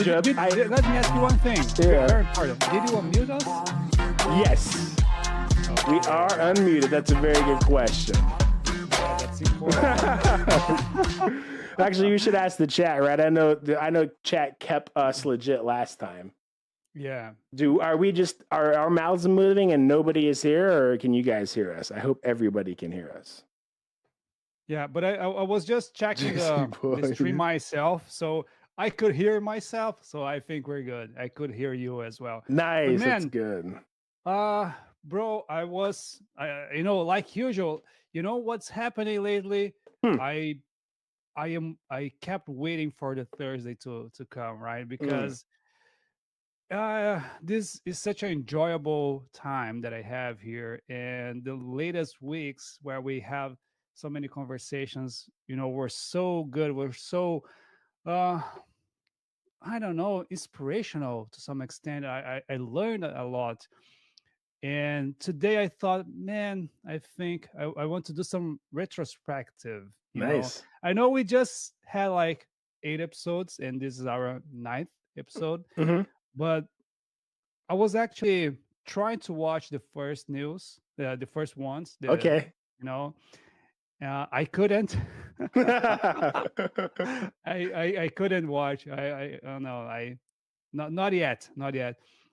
Let me ask you one thing. Yeah. Very important. Did you unmute us? Yes, we are unmuted. That's a very good question. Yeah, that's important. Actually, you should ask the chat, right? I know chat kept us legit last time. Yeah. Are our mouths moving and nobody is here, or can you guys hear us? I hope everybody can hear us. Yeah, but I was just checking the boy. stream myself, so I could hear myself. So I think we're good. I could hear you as well. Nice, But that's man, good. bro, like usual. You know what's happening lately? I kept waiting for the Thursday to come, right? Because this is such an enjoyable time that I have here, and the latest weeks where we have so many conversations, were so good. We're so I don't know, inspirational to some extent. I learned a lot. And today I thought, man, I think I want to do some retrospective. Nice. I know we just had like 8 episodes, and this is our 9th episode. But I was actually trying to watch the first news, the first ones. Okay. I couldn't. I couldn't watch. I don't know. Not yet.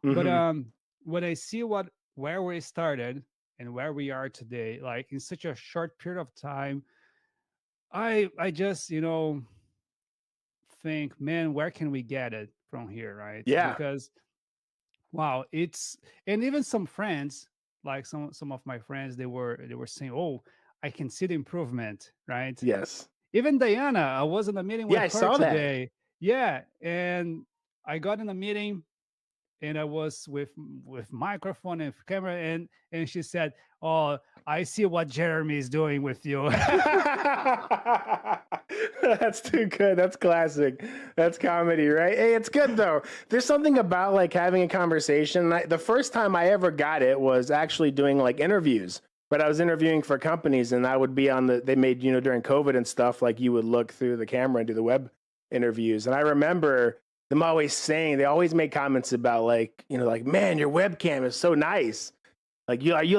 But when I see where we started and where we are today, like in such a short period of time, I just think, man, where can we get it from here, right? Yeah. Because wow, and even some friends, like some of my friends, they were saying, oh, I can see the improvement, right? Yes. Even Diana, I was in a meeting with her saw today. That. Yeah, and I got in a meeting, and I was with microphone and camera, and she said, "Oh, I see what Jeremy is doing with you." That's too good. That's classic. That's comedy, right? Hey, it's good though. There's something about like having a conversation. The first time I ever got it was actually doing like interviews. But I was interviewing for companies, and I would be they made, during COVID and stuff, like you would look through the camera and do the web interviews. And I remember them always saying, they always made comments about like, like, man, your webcam is so nice. Like, are you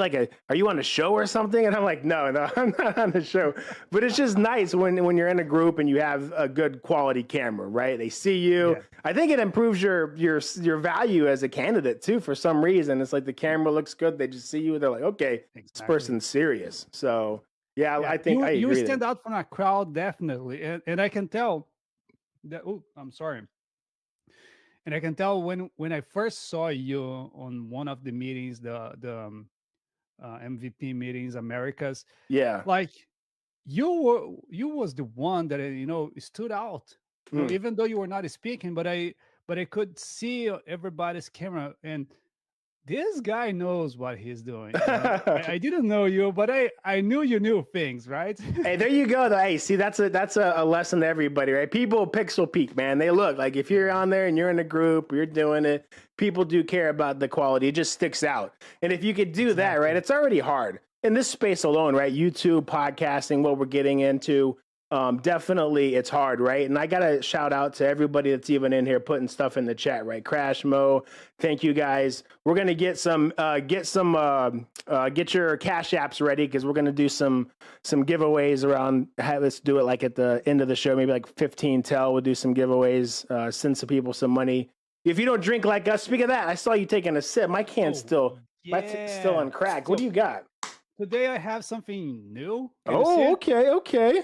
on a show or something? And I'm like, no, I'm not on a show. But it's just nice when you're in a group and you have a good quality camera, right? They see you. Yeah. I think it improves your value as a candidate too. For some reason, it's like the camera looks good. They just see you. They're like, okay, exactly. This person's serious. So yeah. I think you stand out from a crowd, definitely. And I can tell that. Oh, I'm sorry. And I can tell when I first saw you on one of the meetings, the MVP meetings, Americas. Yeah, like you was the one that stood out. Even though you were not speaking, but I could see everybody's camera, and this guy knows what he's doing. I didn't know you, but I knew you knew things, right? Hey, there you go. Though. Hey, see, that's a lesson to everybody, right? People pixel peek, man. They look like if you're on there and you're in a group, you're doing it. People do care about the quality. It just sticks out. And if you could do that, right, it's already hard in this space alone, right? YouTube, podcasting, what we're getting into. Definitely it's hard, right? And I got to shout out to everybody that's even in here putting stuff in the chat, right? Crash Mo, thank you guys. We're going to get your Cash Apps ready because we're going to do some giveaways around. Let's do it like at the end of the show, maybe like 15 till. We'll do some giveaways, send some people some money. If you don't drink like us, speak of that, I saw you taking a sip. My can's still uncracked. What do you got? Today I have something new. Oh, okay.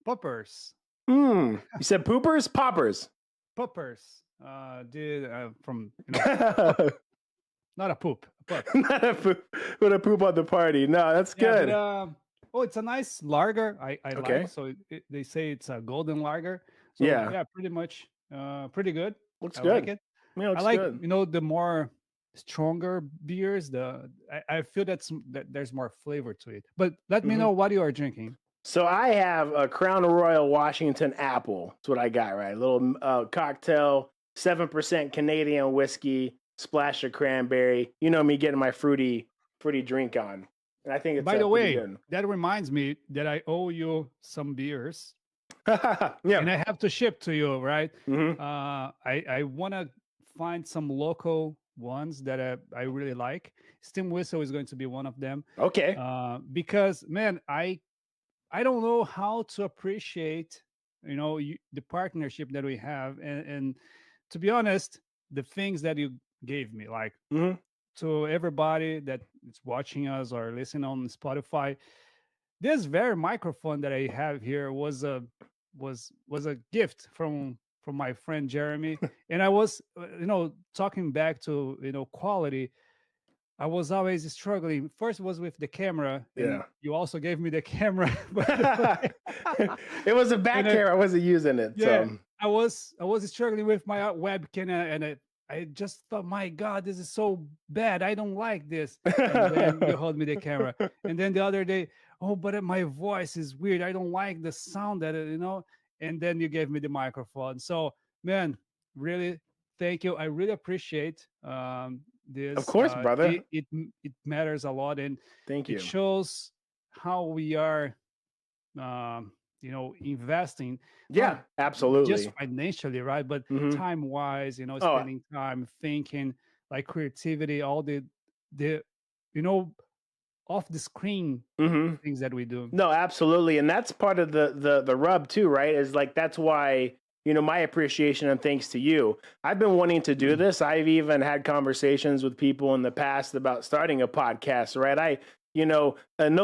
Poppers. You said poopers? Poppers. Poppers. From not a poop. Not a poop. But a poop on the party. No, that's good. But, it's a nice lager. I like. So they say it's a golden lager. So, yeah, pretty much. Pretty good. Looks I good. Like it. Yeah, looks I like good. The more stronger beers. I feel that there's more flavor to it. But let me know what you are drinking. So I have a Crown Royal Washington Apple. That's what I got, right? A little cocktail, 7% Canadian whiskey, splash of cranberry. You know me getting my fruity drink on. And I think it's By the way, good. that reminds me that I owe you some beers. Yeah. and I have to ship to you, right? Hmm. I want to find some local ones that I really like. Steam Whistle is going to be one of them, Okay. because man, I don't know how to appreciate, the partnership that we have, and to be honest, the things that you gave me, like, Hmm. to everybody that is watching us or listening on Spotify, this very microphone that I have here was a gift from my friend Jeremy, and I was, talking back to, quality. I was always struggling. First was with the camera, and Yeah. you also gave me the camera, by the way. It was a back And I, camera. I wasn't using it. yeah, So I was struggling with my webcam, and I just thought, my God, this is so bad. I don't like this. And then you hold me the camera, and then the other day, oh, but my voice is weird. I don't like the sound that And then you gave me the microphone. So, man, really, thank you. I really appreciate of this. course, brother. It matters a lot, and Thank it you. shows how we are, investing, not Yeah, just absolutely. financially, right, but Hmm. time wise, Oh, spending time thinking, like creativity, all the you know off the screen hmm. things that we do. No, absolutely. And that's part of the rub too, right? Is like that's why, my appreciation and thanks to you. I've been wanting to do this. I've even had conversations with people in the past about starting a podcast, right? No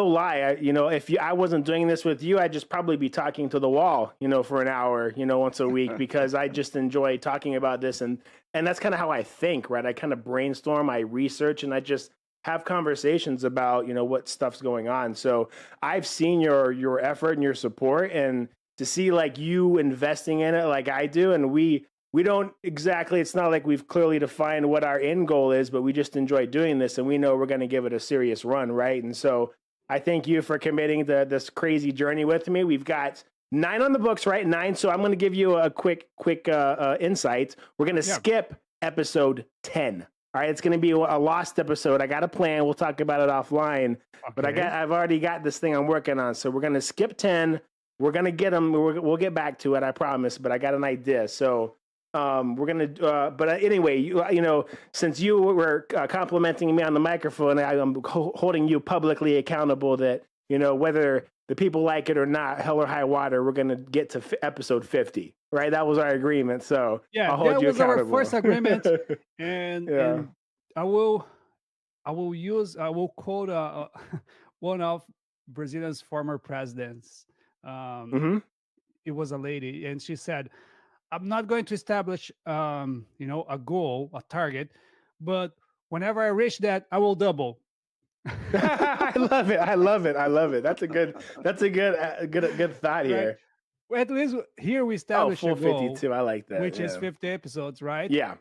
lie, if I wasn't doing this with you, I'd just probably be talking to the wall, for an hour, once a week, because I just enjoy talking about this, and that's kind of how I think, right? I kind of brainstorm, I research, and I just have conversations about what stuff's going on. So I've seen your effort and your support, and to see like you investing in it like I do, and we don't exactly, it's not like we've clearly defined what our end goal is, but we just enjoy doing this, and we know we're going to give it a serious run, right? And so I thank you for committing to this crazy journey with me. We've got 9 on the books, right? 9. So I'm going to give you a quick insight. We're going to Yeah. skip episode 10. All right, it's going to be a lost episode. I got a plan. We'll talk about it offline. But Okay. I've already got this thing I'm working on. So we're going to skip 10. We're going to get them. We'll get back to it, I promise. But I got an idea. So we're going to. But anyway, since you were complimenting me on the microphone, I'm holding you publicly accountable that whether the people like it or not, hell or high water, we're going to get to episode 50. Right? That was our agreement. So Yeah, I'll hold that you was our accountable. first agreement, and Yeah. I will quote one of Brazilian's former presidents. Um, Hmm. it was a lady, and she said, I'm not going to establish, a goal, a target, but whenever I reach that, I will double. I love it. I love it. I love it. That's a good thought Right. here. Well, at least here we Oh, establish a full goal, 52. I like that. which is Yeah. 50 episodes, right? Yeah.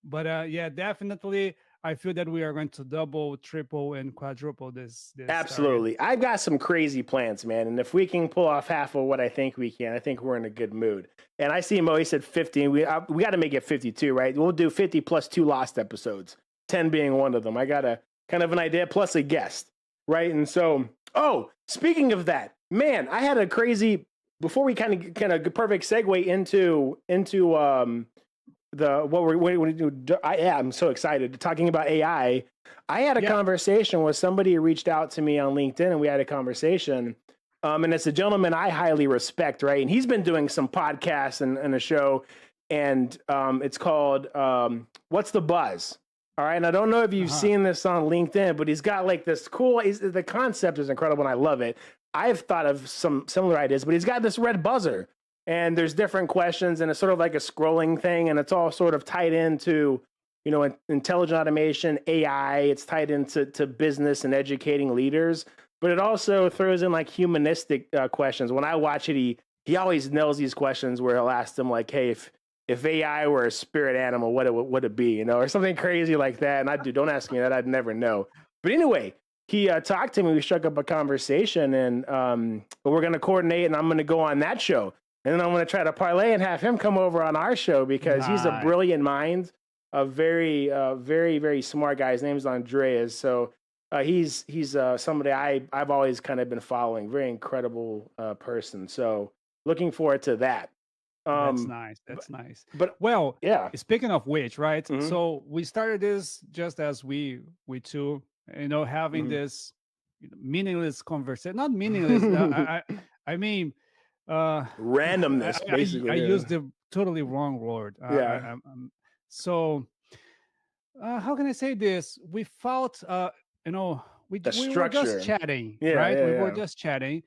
But yeah, definitely, I feel that we are going to double, triple, and quadruple this target. Absolutely. I've got some crazy plans, man. And if we can pull off half of what I think we can, I think we're in a good mood. And I see Mo, he said 50. We got to make it 52, right? We'll do 50 plus 2 lost episodes, 10 being one of them. I got a kind of an idea plus a guest, right? And so, oh, speaking of that, man, I had a crazy, before we kind of perfect segue into the what we do. I'm so excited talking about AI. I had a Yeah. conversation with somebody who reached out to me on LinkedIn, and we had a conversation. And it's a gentleman I highly respect, right? And he's been doing some podcasts and a show, and it's called "What's the Buzz?" All right, and I don't know if you've Uh-huh. seen this on LinkedIn, but he's got like this cool. The concept is incredible, and I love it. I've thought of some similar ideas, but he's got this red buzzer, and there's different questions, and it's sort of like a scrolling thing, and it's all sort of tied into intelligent automation, AI. It's tied into business and educating leaders, but it also throws in like humanistic questions. When I watch it, he always nails these questions where he'll ask them like, "Hey, if AI were a spirit animal, what would it be?" Or something crazy like that. And don't ask me that. I'd never know. But anyway, he talked to me. We struck up a conversation, and we're going to coordinate, and I'm going to go on that show. And then I'm going to try to parlay and have him come over on our show because he's a Nice. brilliant mind, a very, very, very smart guy. His name's Andreas. So he's somebody I've always kind of been following. Very incredible person. So looking forward to that. That's Um, nice. but, That's nice. but Well, yeah. speaking of which, right? Hmm. So we started this just as we two, having Hmm. this meaningless conversation. Not meaningless. I mean, Randomness, I basically. Yeah. used the totally wrong word. Yeah. So how can I say this? We felt, The we were just structure. chatting, Yeah, right? yeah, We were yeah. just chatting,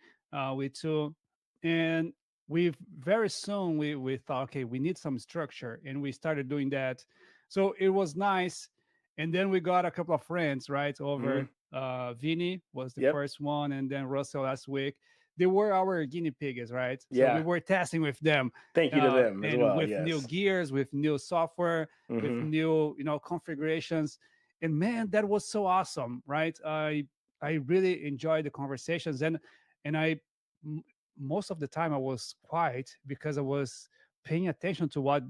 we two, and we very soon we thought, okay, we need some structure, and we started doing that. So it was nice, and then we got a couple of friends, right? Hmm. Over, Vinny was the Yep. first one, and then Russell last week. They were our guinea pigs, right? So we Yeah. were testing with them, Thank you to them as and well. with new Yes. gears, with new software, with Hmm. new configurations, and man, that was so awesome, right? I really enjoyed the conversations, and m- most of the time I was quiet because I was paying attention to what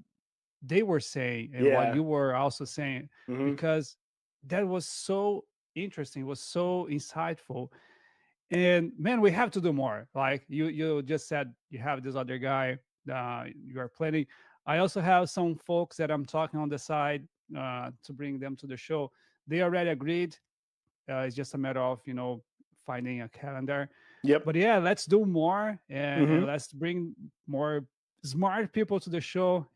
they were saying and what Yeah. you were also saying, Hmm. because that was so interesting, was so insightful. And man, we have to do more. Like you just said, you have this other guy, you are planning. I also have some folks that I'm talking on the side, to bring them to the show. They already agreed. It's just a matter of finding a calendar. Yep. But yeah, let's do more, and Hmm. let's bring more smart people to the show.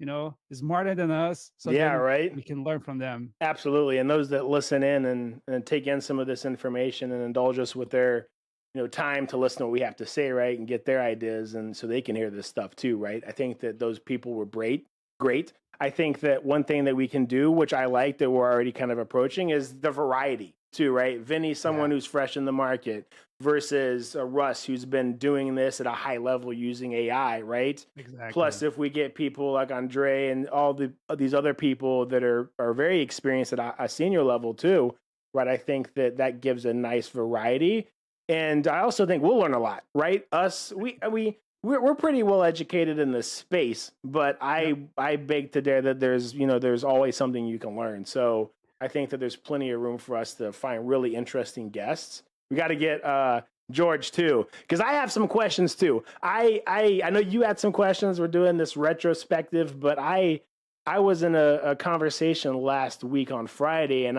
Smarter than us, so Yeah. then Right. we can learn from them. Absolutely. And those that listen in and take in some of this information and indulge us with their, time to listen to what we have to say, right? And get their ideas and so they can hear this stuff too, right? I think that those people were great. Great. I think that one thing that we can do, which I like that we're already kind of approaching, is the variety too, right? Vinny's someone Yeah, who's fresh in the market versus Russ who's been doing this at a high level using AI, right? Plus, exactly. if we get people like Andre and all these other people that are very experienced at a senior level too, right? I think that gives a nice variety, and I also think we'll learn a lot, right? Us, we're pretty well educated in this space, but Yep. I beg to dare that there's always something you can learn. So I think that there's plenty of room for us to find really interesting guests. We got to get George too, because I have some questions too. I know you had some questions. We're doing this retrospective, but I was in a conversation last week on Friday, and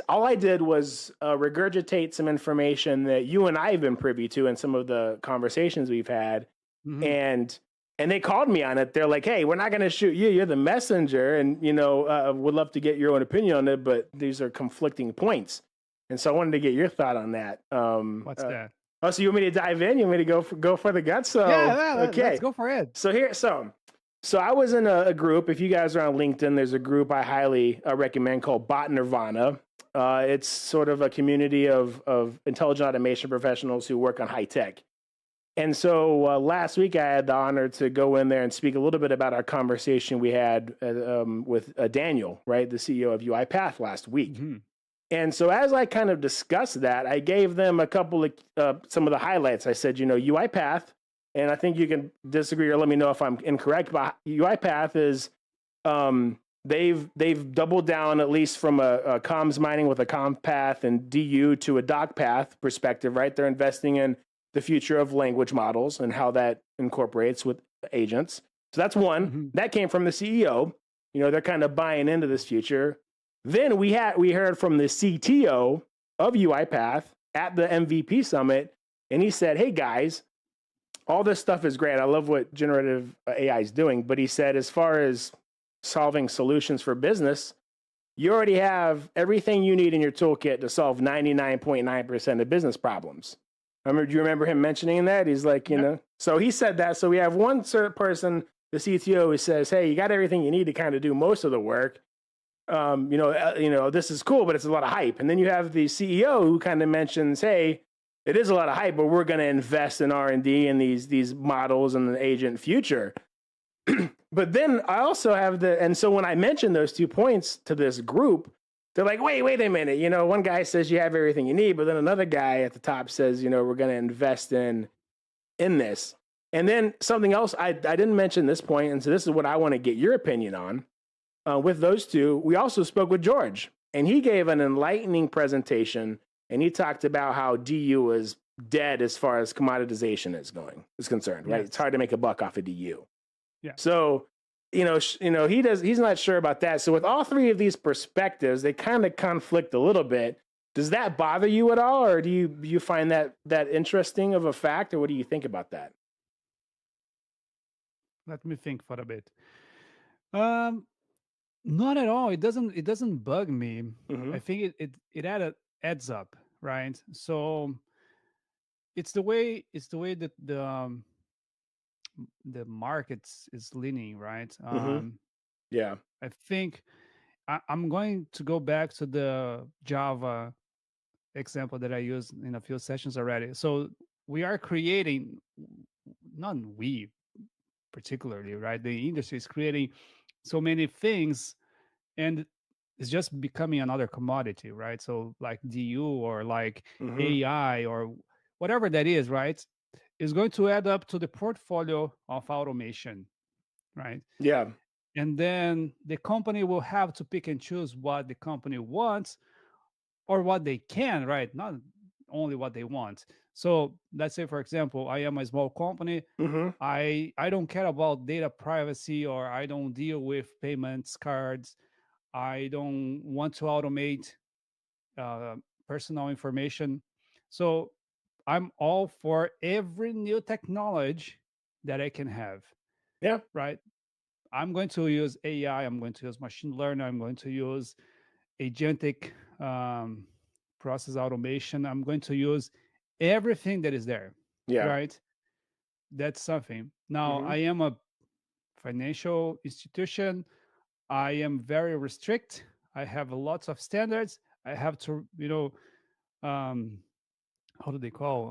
all I did was regurgitate some information that you and I have been privy to in some of the conversations we've had, Hmm. and they called me on it. They're like, "Hey, we're not going to shoot you. You're the messenger, and would love to get your own opinion on it, but these are conflicting points." And so I wanted to get your thought on that. What's that? Oh, so you want me to dive in? You want me to go for the guts? Yeah, So yeah, let's okay, go for it. so I was in a group. If you guys are on LinkedIn, there's a group I highly recommend called Bot Nirvana. It's sort of a community of intelligent automation professionals who work on high tech. And so last week, I had the honor to go in there and speak a little bit about our conversation we had with Daniel, right, the CEO of UiPath last week. Hmm. And so as I kind of discussed that, I gave them a couple of some of the highlights. I said, UiPath, and I think you can disagree or let me know if I'm incorrect, but UiPath is they've doubled down, at least from a comms mining with a comm path and DU to a doc path perspective, right? They're investing in the future of language models and how that incorporates with agents. So that's one. Hmm. That came from the CEO. They're kind of buying into this future. Then we heard from the CTO of UiPath at the MVP summit, and he said, "Hey guys, all this stuff is great. I love what generative AI is doing." But he said, as far as solving solutions for business, you already have everything you need in your toolkit to solve 99.9% of business problems. Do you remember him mentioning that? He's like, Yep. so he said that. So we have one certain person, the CTO, who says, "Hey, you got everything you need to kind of do most of the work. This is cool, but it's a lot of hype." And then you have the CEO who kind of mentions, "Hey, it is a lot of hype, but we're going to invest in R&D and these models and the agent future." But then I also have and so when I mentioned those 2 points to this group, they're like, wait a minute. One guy says you have everything you need, but then another guy at the top says, we're going to invest in this. And then something else, I didn't mention this point, and so this is what I want to get your opinion on. With those two, we also spoke with George, and he gave an enlightening presentation, and he talked about how DU is dead as far as commoditization is concerned, right? It's Yes. hard to make a buck off of DU. Yeah. So, he's not sure about that. So with all three of these perspectives, they kind of conflict a little bit. Does that bother you at all, or do you find that interesting of a fact, or what do you think about that? Let me think for a bit. Um, Not at all. It doesn't bug me. Mm-hmm. I think adds up, right? So it's the way that the markets is leaning, right? Mm-hmm. Yeah. I think I'm going to go back to the Java example that I used in a few sessions already. So we are creating, not we particularly, right? The industry is creating so many things, and it's just becoming another commodity, right? So like DU or like Mm-hmm. AI or whatever that is, right? Is going to add up to the portfolio of automation, right? Yeah. And then the company will have to pick and choose what the company wants or what they can, right? Not only what they want. So let's say, for example, I am a small company. Mm-hmm. I don't care about data privacy, or I don't deal with payments cards. I don't want to automate uh, personal information. So I'm all for every new technology that I can have, Yeah. right? I'm going to use AI. I'm going to use machine learning. I'm going to use agentic um, process automation. I'm going to use everything that is there, Yeah. right? That's something. Now, Mm-hmm. I am a financial institution. I am very restrict. I have lots of standards. I have to, um, how do they call?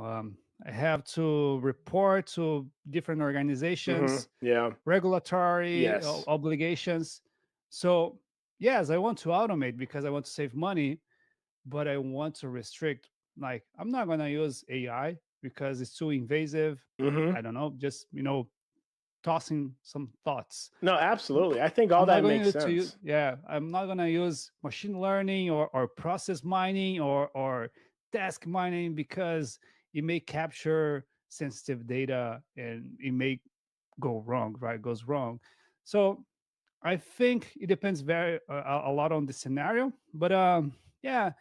I have to report to different Mm-hmm. organizations, Yeah. regulatory Yes. obligations. So, yes, I want to automate because I want to save money, but I want to restrict. Like, I'm not going to use AI because it's too invasive. Mm-hmm. I don't know, just, tossing some thoughts. No, absolutely. I think all I'm not that going makes to use, sense. yeah, I'm not going to use machine learning or process mining or task mining because it may capture sensitive data and it may go wrong, right? Goes wrong. So I think it depends very a lot on the scenario, but yeah.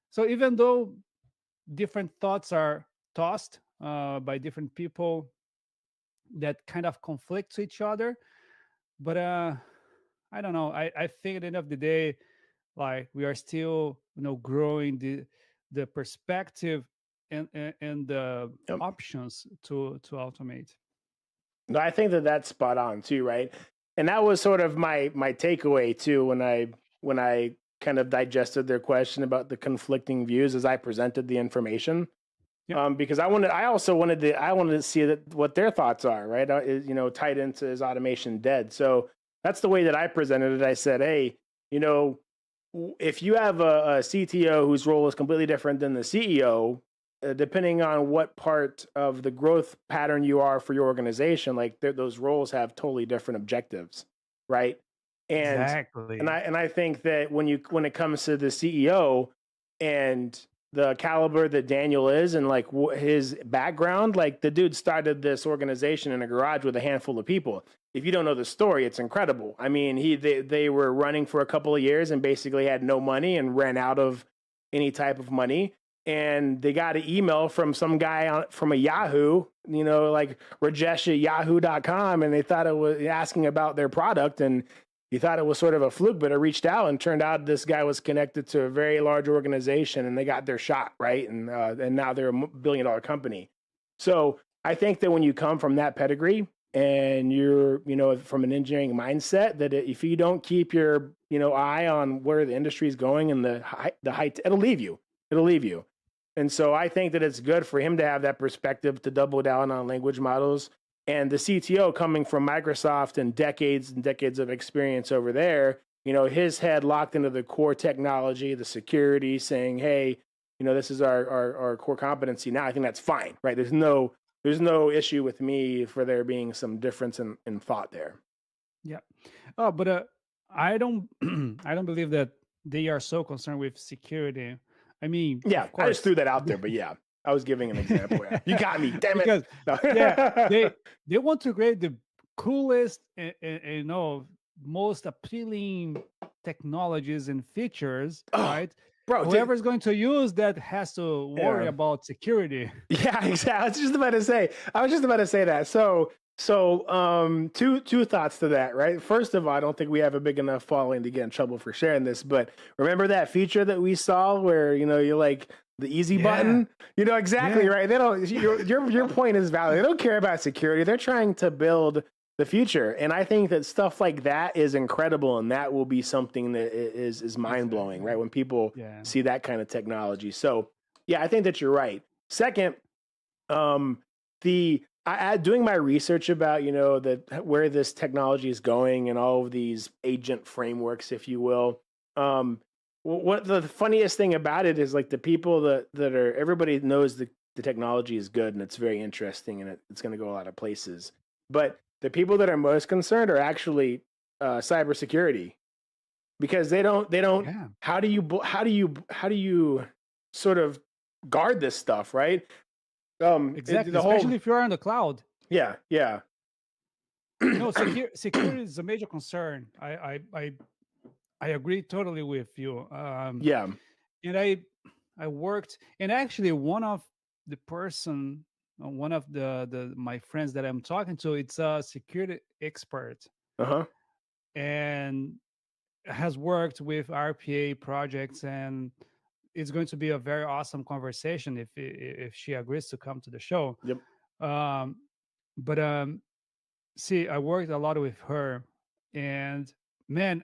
So even though different thoughts are tossed by different people that kind of conflict to each other, but I don't know. I think at the end of the day, like we are still, growing the perspective and the Yep. options to automate. No, I think that that's spot on too, right? And that was sort of my takeaway too when I kind of digested their question about the conflicting views as I presented the information. Yeah, Because I wanted to see that what their thoughts are, right? Tied into is automation dead? So that's the way that I presented it. I said, hey, you know, if you have a CTO whose role is completely different than the CEO, depending on what part of the growth pattern you are for your organization, like those roles have totally different objectives, right? And exactly. and I think that when it comes to the CEO and the caliber that Daniel is and like his background, like the dude started this organization in a garage with a handful of people. If you don't know the story, it's incredible. I mean, they were running for a couple of years and basically had no money and ran out of any type of money. And they got an email from some guy from a Yahoo, like Rajesh at yahoo.com. And they thought it was asking about their product. And he thought it was sort of a fluke, but it reached out and turned out this guy was connected to a very large organization and they got their shot, right? And now they're a billion-dollar company. So I think that when you come from that pedigree and you're, from an engineering mindset, that if you don't keep your, eye on where the industry is going and the height, it'll leave you. It'll leave you. And so I think that it's good for him to have that perspective to double down on language models. And the CTO coming from Microsoft and decades of experience over there, his head locked into the core technology, the security, saying, hey, this is our core competency. Now I think that's fine, right? There's no issue with me for there being some difference in thought there. Yeah. Oh, but I don't I don't believe that they are so concerned with security. I mean, Yeah, of I just course, threw that out there, but yeah. I was giving an example. Yeah. You got me. Damn it. Because No. yeah, they want to create the coolest and most appealing technologies and features, Oh, right? bro. Whoever's going to use that has to worry Yeah. about security. Yeah, exactly. I was just about to say. I was just about to say that. Two thoughts to that, right? First of all, I don't think we have a big enough following to get in trouble for sharing this, but remember that feature that we saw where, you like the easy Yeah, button? Exactly, yeah, right? They don't your point is valid. They don't care about security. They're trying to build the future. And I think that stuff like that is incredible, and that will be something that is mind-blowing, exactly. right? When people Yeah, see that kind of technology. So, yeah, I think that you're right. Second, the doing my research about where this technology is going and all of these agent frameworks, if you will. What the funniest thing about it is like the people that are everybody knows the technology is good and it's very interesting and it's going to go a lot of places, but the people that are most concerned are actually cybersecurity because they don't yeah, how do you sort of guard this stuff, right? exactly. The whole Especially if you're on the cloud. yeah, yeah, Security is a major concern. I agree totally with you. yeah. And I worked, and actually one of the my friends that I'm talking to, it's a security expert Uh huh. and has worked with RPA projects, and it's going to be a very awesome conversation if she agrees to come to the show. Yep. Um, but see, I worked a lot with her, and man,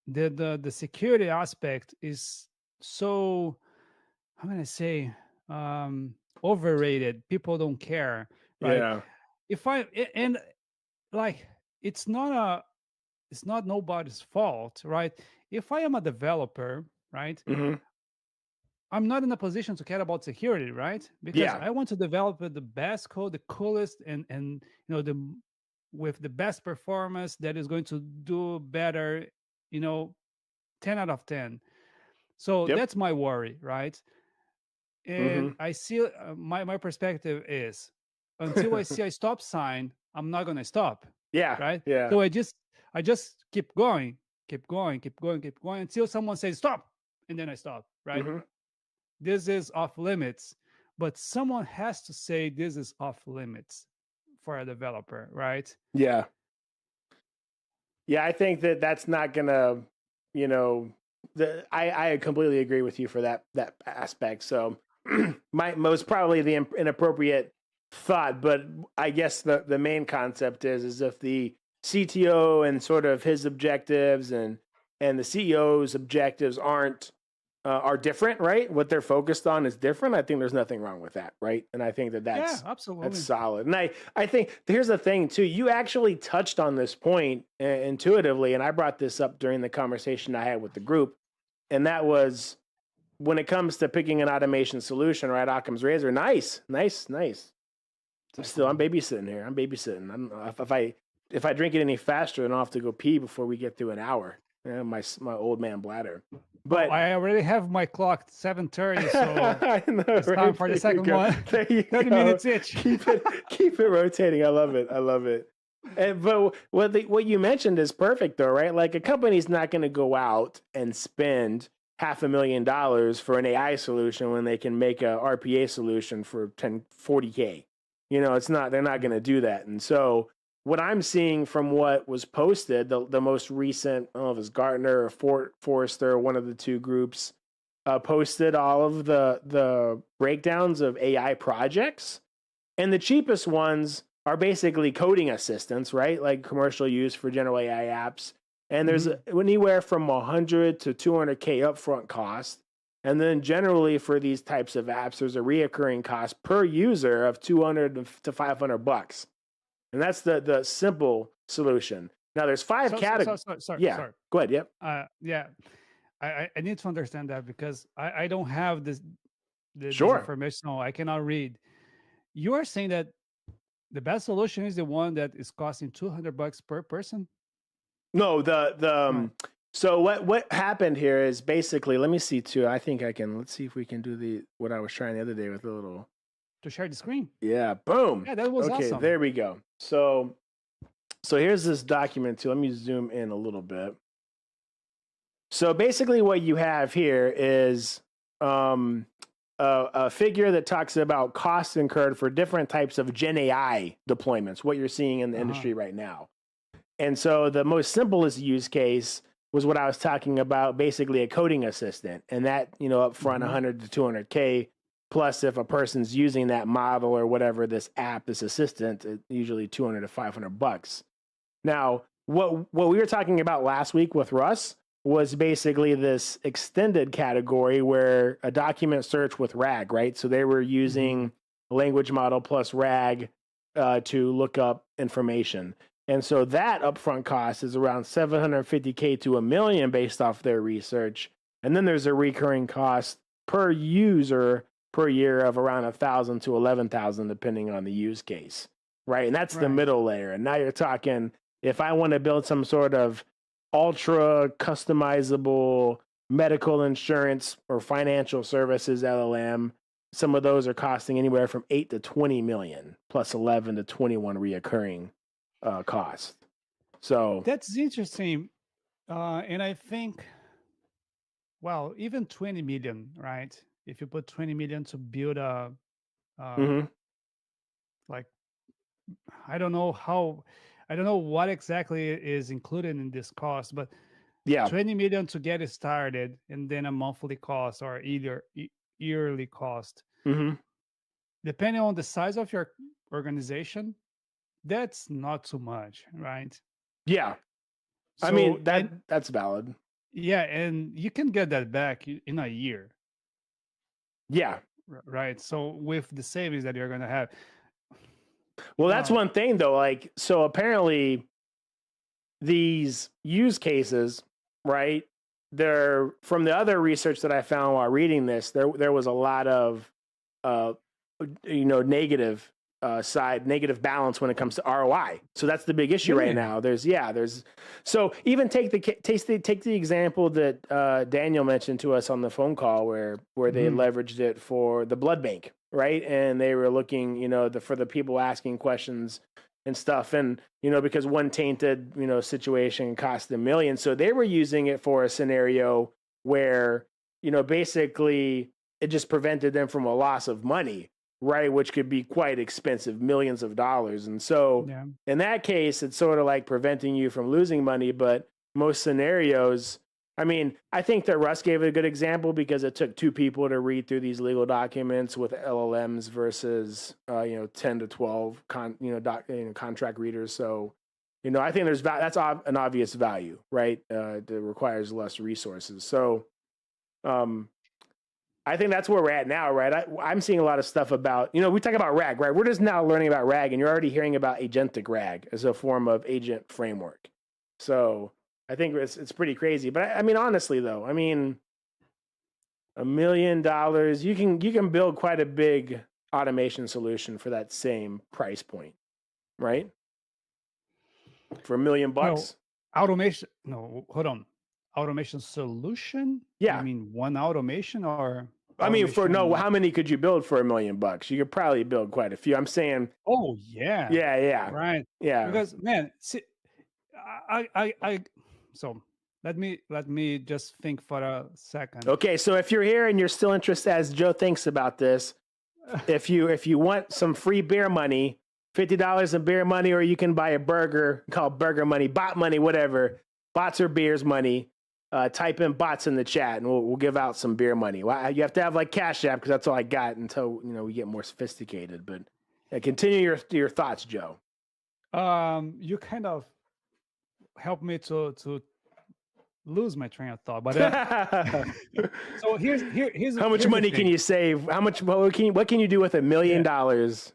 the security aspect is so, how can I say, um overrated. People don't care, right? Yeah. If I and like it's not a it's not nobody's fault, right? If I am a developer, right, Hmm. I'm not in a position to care about security, right? Because Yeah. I want to develop the best code, the coolest, and the with the best performance that is going to do better, you know, 10 out of 10. So Yep. that's my worry, right? And Hmm. I see my perspective is until I see a stop sign, I'm not gonna stop, Yeah. right? Yeah. So I just keep going, keep going, keep going, keep going until someone says stop, and then I stop, right? Hmm. This is off limits, but someone has to say this is off limits for a developer, right? Yeah. Yeah. I think that that's not gonna, you know, I completely agree with you for that aspect. So, my most probably the inappropriate thought, but I guess the main concept is if the CTO and sort of his objectives and the CEO's objectives are different, right? What they're focused on is different. I think there's nothing wrong with that, right? And I think that Yeah, that's absolutely. solid. And I think here's the thing too. You actually touched on this point intuitively, and I brought this up during the conversation I had with the group, and that was when it comes to picking an automation solution, right? Occam's razor. Nice, nice, nice. I'm Definitely. babysitting here. I'm babysitting. I don't know if I drink it any faster, then I'll have to go pee before we get through an hour. Yeah, my old man bladder. Oh, But I already have my clock 7:30, so I know, it's time right? for the There you second go. one. There you 30 go. minutes each. Keep it rotating. I love it. I love it. But what you mentioned is perfect though, right? Like a company's not going to go out and spend $500,000 for an AI solution when they can make a RPA solution for 40K. It's not, they're not going to do that. And so what I'm seeing from what was posted, the most recent, I don't know if it's Gartner or Forrester, one of the two groups, posted all of the breakdowns of AI projects, and the cheapest ones are basically coding assistants, right? Like commercial use for general AI apps. And there's Mhm. anywhere from 100 to 200K upfront cost. And then generally for these types of apps, there's a reoccurring cost per user of 200 to $500. And that's the simple solution. Now there's five categories. Yeah, Sorry. go ahead. Yep. Yeah, I need to understand that because I don't have this Sure. information. So I cannot read. You are saying that the best solution is the one that is costing $200 per person? No, the No. so what happened here is basically, let me see too. I think I can, let's see if we can do what I was trying the other day with a little. to share the screen. Yeah, boom. Yeah, that was Okay, awesome. there we go. So here's this document too. Let me zoom in a little bit. So basically what you have here is a figure that talks about costs incurred for different types of Gen AI deployments, what you're seeing in the industry right now. And so the most simplest use case was what I was talking about, basically a coding assistant. And that, up front, 100 to 200K. Plus, if a person's using that model or whatever, this app, this assistant, usually 200 to 500 bucks. Now, what we were talking about last week with Russ was basically this extended category where a document search with RAG, right? So they were using language model plus RAG to look up information. And so that upfront cost is around 750K to $1 million based off their research. And then there's a recurring cost per user per year of around 1,000 to 11,000, depending on the use case, right? And that's the middle layer. And now you're talking, if I want to build some sort of ultra customizable medical insurance or financial services LLM, some of those are costing anywhere from 8 to 20 million plus 11 to 21 reoccurring cost. So that's interesting. And I think, well, even 20 million, right? If you put 20 million to build a, like, I don't know what exactly is included in this cost, but 20 million to get it started, and then a monthly cost or either yearly cost. Depending on the size of your organization, that's not too much, right? Yeah. So, I mean, that's valid. Yeah, and you can get that back in a year. Yeah. Right. So with the savings that you're going to have. Well, that's one thing though. Like, so apparently these use cases, right? They're from the other research that I found while reading this, there was a lot of, negative negative balance when it comes to ROI. So that's the big issue right now. So even take the example that Daniel mentioned to us on the phone call where they leveraged it for the blood bank, right? And they were looking, for the people asking questions and stuff. And, because one tainted, situation cost $1 million. So they were using it for a scenario where, basically it just prevented them from a loss of money, right? Which could be quite expensive, millions of dollars. And so in that case, it's sort of like preventing you from losing money. But most scenarios, I mean, I think that Russ gave a good example because it took 2 people to read through these legal documents with LLMs versus, 10 to 12 contract readers. So, I think that's an obvious value, right? That requires less resources. So, I think that's where we're at now, right? I'm seeing a lot of stuff about, we talk about RAG, right? We're just now learning about RAG, and you're already hearing about agentic RAG as a form of agent framework. So I think it's pretty crazy. But I mean, honestly, though, $1 million, you can build quite a big automation solution for that same price point, right? For $1 million. Automation? No, hold on. Automation solution? Yeah. You mean one automation or? I mean, how many could you build for $1 million? You could probably build quite a few. I'm saying. Oh yeah. Yeah. Right. Yeah. Because man, see, so let me just think for a second. Okay, so if you're here and you're still interested, as Joe thinks about this, if you want some free beer money, $50 in beer money, or you can buy a burger called burger money, bot money, whatever, bots or beers money. Type in bots in the chat and we'll give out some beer money. Well, you have to have like Cash App because that's all I got until we get more sophisticated. But continue your thoughts, Joe. You kind of helped me to lose my train of thought. But so here's how much money can you save? What can you do with $1 million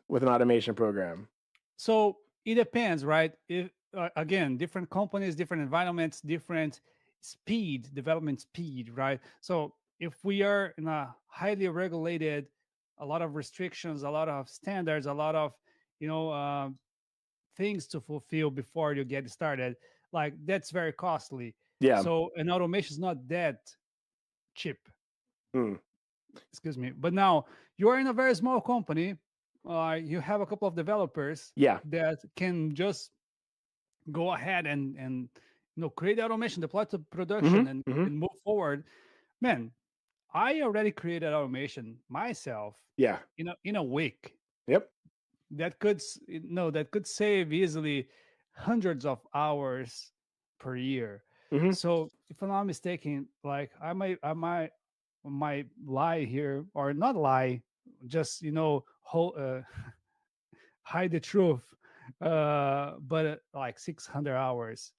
with an automation program? So it depends, right? If again, different companies, different environments, different development speed, right? So if we are in a highly regulated, a lot of restrictions, a lot of standards, a lot of things to fulfill before you get started, like that's very costly. Yeah. So an automation is not that cheap. Excuse me. But now you are in a very small company you have a couple of developers Yeah. that can just go ahead and create automation, deploy to production, Mm-hmm. and Mm-hmm. and move forward. Man, I already created automation myself Yeah. in a week Yep. that could that could save easily hundreds of hours per year. Mm-hmm. So if I'm not mistaken, like I might lie here or not lie, just hide the truth, but like 600 hours.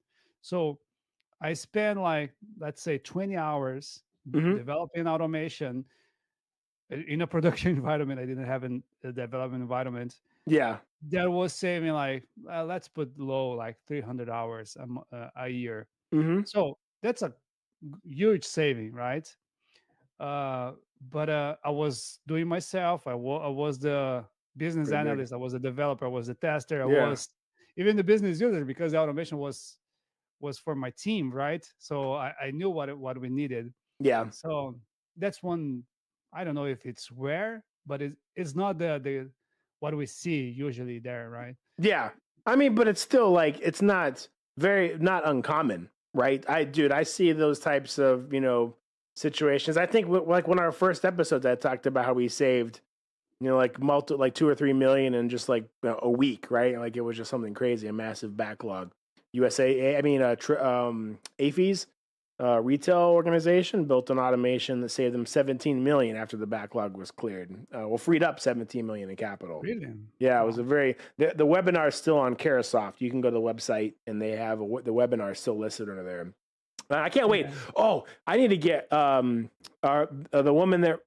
So I spent, like, let's say 20 hours Mm-hmm. developing automation in a production environment. I didn't have a development environment. Yeah. That was saving, like, let's put low, like 300 hours a year. Mm-hmm. So that's a huge saving, right? But I was doing myself. I was the business Pretty big. analyst. I was the developer. I was the tester. I Yeah. was even the business user, because the automation was for my team, right? So I knew what we needed. Yeah. So that's one. I don't know if it's rare, but it's not the what we see usually there, right? Yeah. I mean, but it's still like it's not uncommon, right? I see those types of situations. I think like one of our first episodes, I talked about how we saved like like 2 or 3 million in just like a week, right? Like it was just something crazy, a massive backlog. USA, I mean, AFES, retail organization, built an automation that saved them 17 million after the backlog was cleared. Well, freed up 17 million in capital. Really? Yeah, it was Wow. the webinar is still on Carosoft. You can go to the website and they have the webinar is still listed under there. I can't wait. Yeah. Oh, I need to get the woman that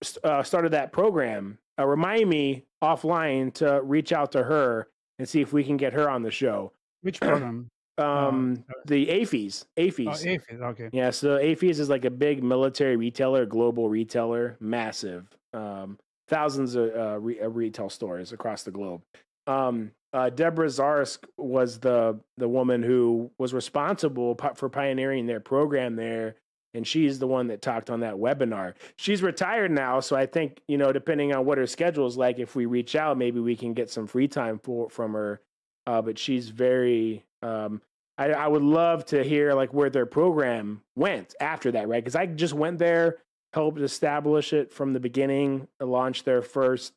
started that program. Remind me offline to reach out to her and see if we can get her on the show. Which program? The AFES. Oh, AFES. AFIS. Okay. Yeah, so AFES is like a big military retailer, global retailer, massive, thousands of retail stores across the globe. Deborah Zarsk was the woman who was responsible for pioneering their program there, and she's the one that talked on that webinar. She's retired now, so I think depending on what her schedule is like, if we reach out, maybe we can get some free time from her. But she's very. I would love to hear like where their program went after that, right? Because I just went there, helped establish it from the beginning, launched their first,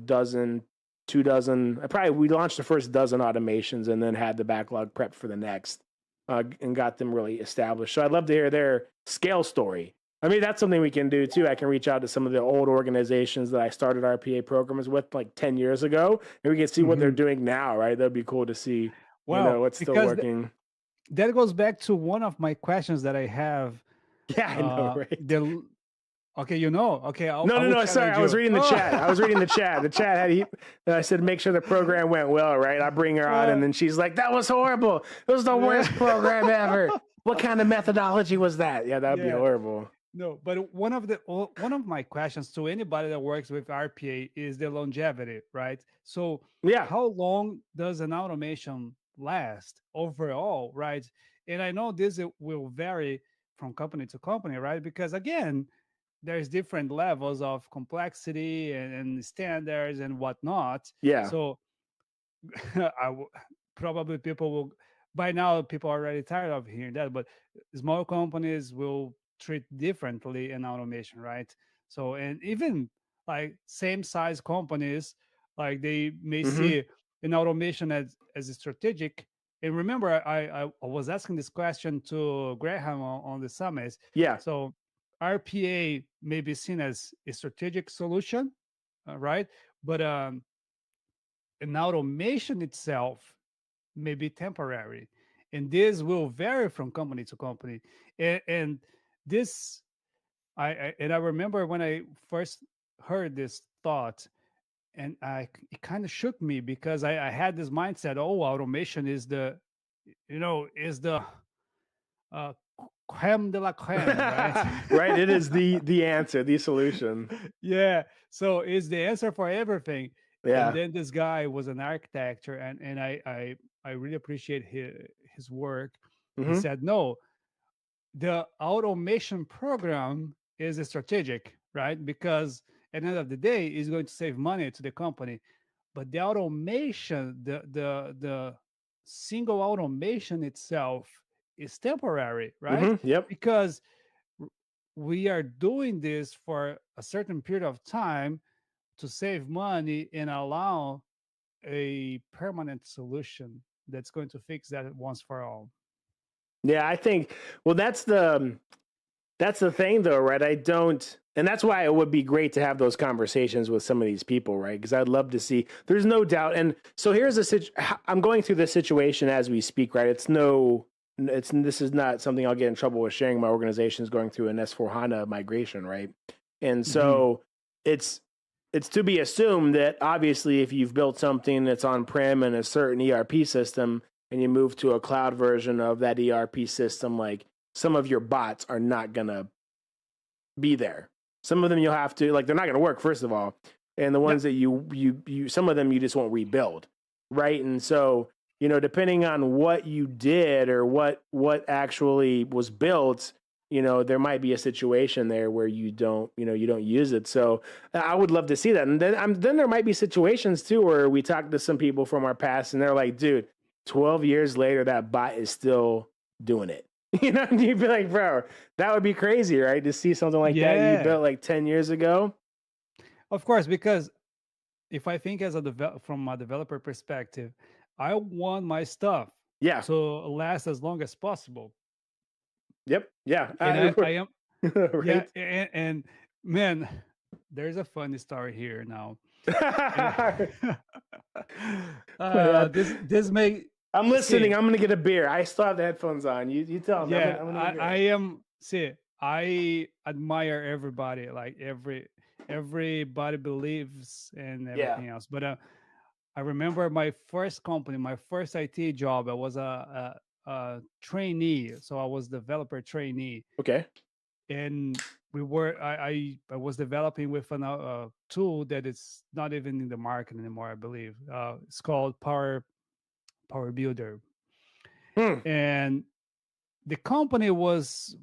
dozen, 2 dozen. We launched the first dozen automations and then had the backlog prepped for the next, and got them really established. So I'd love to hear their scale story. I mean, that's something we can do too. I can reach out to some of the old organizations that I started RPA programs with like 10 years ago, and we can see what they're doing now, right? That'd be cool to see, Well, what's still because working. that goes back to one of my questions that I have. Yeah, I know, right? Okay, okay, I No, no, will no. Sorry, challenge I was you. reading the chat. I was reading the chat. The chat I said, make sure the program went well, right? I bring her on, and then she's like, "That was horrible. It was the worst program ever. What kind of methodology was that?" Yeah, that'd be Yeah. horrible. No, but one of my questions to anybody that works with RPA is the longevity, right? So Yeah. how long does an automation last overall, right? And I know this will vary from company to company, right? Because again, there's different levels of complexity and standards and whatnot. Yeah. So probably people will, by now people are already tired of hearing that, but small companies will treat differently in automation, right? So, and even like same size companies, like they may Mm-hmm. see an automation as a strategic. And remember, I was asking this question to Graham on the summit. Yeah. So RPA may be seen as a strategic solution, right? But an automation itself may be temporary, and this will vary from company to company. And this, I remember when I first heard this thought, and it kind of shook me because I had this mindset: oh, automation is is the uh, creme de la creme, right? Right. It is the answer, the solution. Yeah. So it's the answer for everything. And Yeah. then this guy was an architect, and I really appreciate his work. He Mm-hmm. said, no, the automation program is a strategic, right? Because at the end of the day, it's going to save money to the company. but the automation, the single automation itself is temporary, right? Yep. Because we are doing this for a certain period of time to save money and allow a permanent solution that's going to fix that once for all. Yeah, I think. Well, that's the thing, though, right? I don't, and that's why it would be great to have those conversations with some of these people, right? Because I'd love to see. There's no doubt, and so here's I'm going through this situation as we speak, right? This is not something I'll get in trouble with sharing. My organization is going through an S4 HANA migration, right? And Mhm. so it's it's to be assumed that obviously if you've built something that's on prem and a certain ERP system and you move to a cloud version of that ERP system, like some of your bots are not gonna be there. Some of them you'll have to, like, they're not gonna work, first of all. And the ones Yep. that you some of them you just won't rebuild. Right. And so, depending on what you did or what actually was built, there might be a situation there where you don't use it. So I would love to see that. And then there might be situations too where we talk to some people from our past and they're like, dude, 12 years later, that bot is still doing it. And you'd be like, bro, that would be crazy, right? To see something like that you Yeah. built like 10 years ago. Of course, because if I think from a developer perspective, I want my stuff Yeah. to last as long as possible. Yep. Yeah. And I am, yeah, Right. and man, there's a funny story here now. Eh, Yeah. this may I'm see, listening. I'm gonna get a beer. I still have the headphones on. You tell me. yeah, I'm gonna get a I beer. am see, I admire everybody, like everybody believes and Yeah. everything else. But I remember my first company, my first IT job. I was a trainee, so I was developer trainee, Okay. and I was developing with a tool that is not even in the market anymore. I believe it's called Power Builder, Hmm. and the company was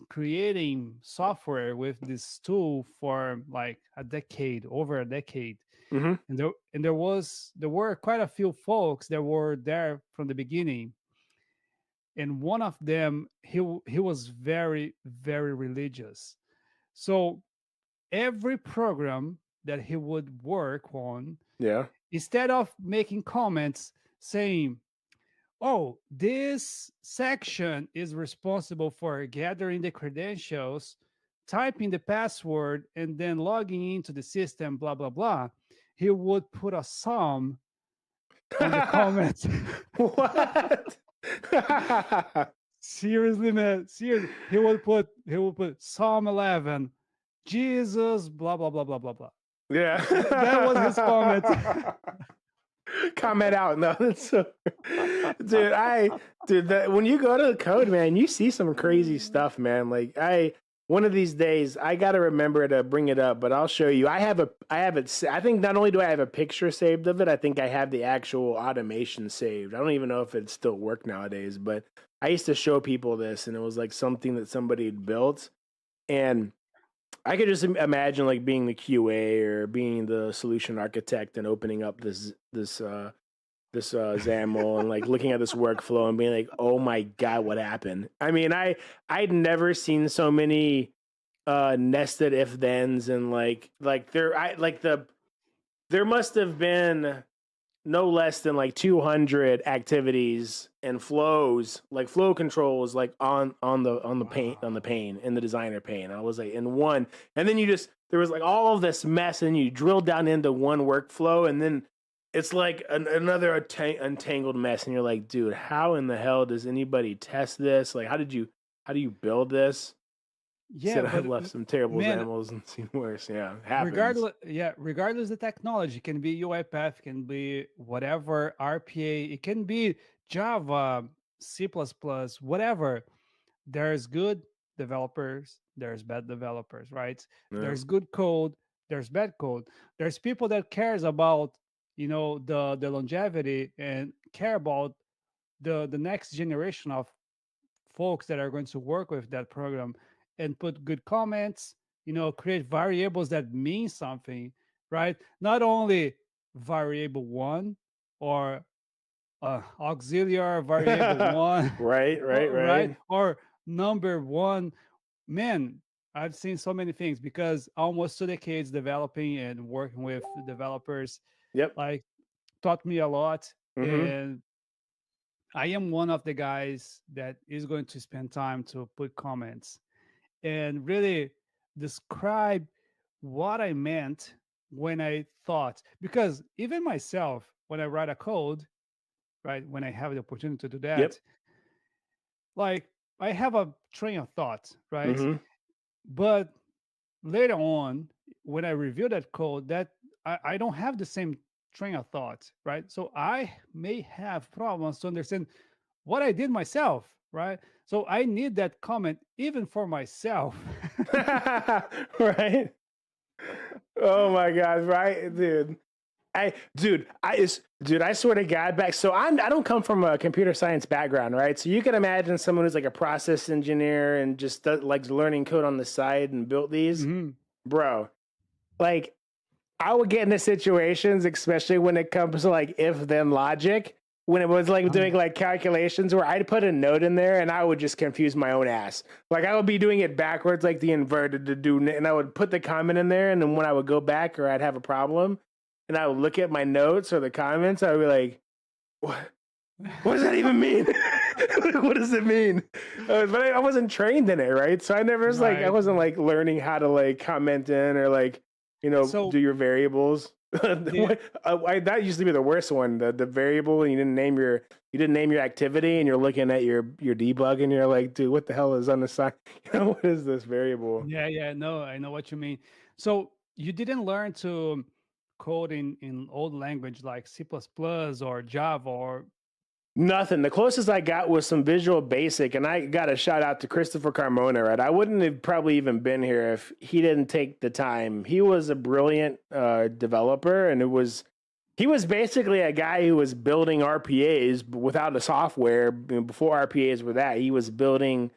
creating software with this tool for like a decade, over a decade, Mm-hmm. there were quite a few folks that were there from the beginning, and one of them he was very very religious. So every program that he would work on, Yeah. instead of making comments saying, oh, this section is responsible for gathering the credentials, typing the password, and then logging into the system, blah, blah, blah, he would put a sum on the comments. What? Seriously, man. Seriously. He would put Psalm 11, Jesus, blah, blah, blah, blah, blah, blah. Yeah. That was his comment. Comment out. No, that's so, dude, that when you go to the code, man, you see some crazy stuff, man. Like one of these days, I got to remember to bring it up, but I'll show you. I have it. I think not only do I have a picture saved of it, I think I have the actual automation saved. I don't even know if it still works nowadays, but I used to show people this, and it was like something that somebody had built, and I could just imagine like being the QA or being the solution architect and opening up this XAML and like looking at this workflow and being like, oh my god, what happened? I mean, I'd never seen so many nested if thens and there must have been no less than like 200 activities and flows, like flow controls, like on the paint on the Wow. pane in the designer pane. I was like in one, and then there was like all of this mess, and you drill down into one workflow, and then it's like another untangled mess, and you're like, dude, how in the hell does anybody test this? Like, how do you build this? Yeah, Said I but left some terrible man, examples and seen worse. Yeah, it happens. regardless the technology, can be UiPath, can be whatever RPA, it can be Java, C++, whatever. There's good developers, there's bad developers, right? Yeah. There's good code, there's bad code. There's people that cares about, the longevity and care about the next generation of folks that are going to work with that program, and put good comments, create variables that mean something, right? Not only variable one or auxiliary variable one, Right, right, right? right. Or number one. Man, I've seen so many things because almost 2 decades developing and working with developers, Yep. like, taught me a lot. Mm-hmm. And I am one of the guys that is going to spend time to put comments and really describe what I meant when I thought. Because even myself, when I write a code, right, when I have the opportunity to do Yep. that, like, I have a train of thought, right? Mm-hmm. But later on, when I review that code, that I don't have the same train of thought, right? So I may have problems to understand what I did myself, right? So I need that comment even for myself. Right. Oh my God, right, dude. I swear to God, back. So I don't come from a computer science background, right? So you can imagine someone who's like a process engineer and just like learning code on the side and built these, Mhm. bro. Like I would get into situations, especially when it comes to like if then logic, when it was like doing Um, like calculations where I'd put a note in there and I would just confuse my own ass. Like I would be doing it backwards, like the inverted to do, and I would put the comment in there. And then when I would go back or I'd have a problem and I would look at my notes or the comments, I would be like, what does that even mean? What does it mean? But I wasn't trained in it, right? So I never was like, I right. wasn't like learning how to like comment in or like, do So your variables. the That used to be the worst one. The variable, and you didn't name your activity, and you're looking at your debug, and you're like, dude, what the hell is unassigned? What is this variable? yeah, yeah, no, I know what you mean. So you didn't learn to code in old language like C++ or Java or Nothing. The closest I got was some Visual Basic, and I got a shout out to Christopher Carmona. Right, I wouldn't have probably even been here if he didn't take the time. He was a brilliant developer, and he was basically a guy who was building RPAs without the software. Before RPAs were that, he was building,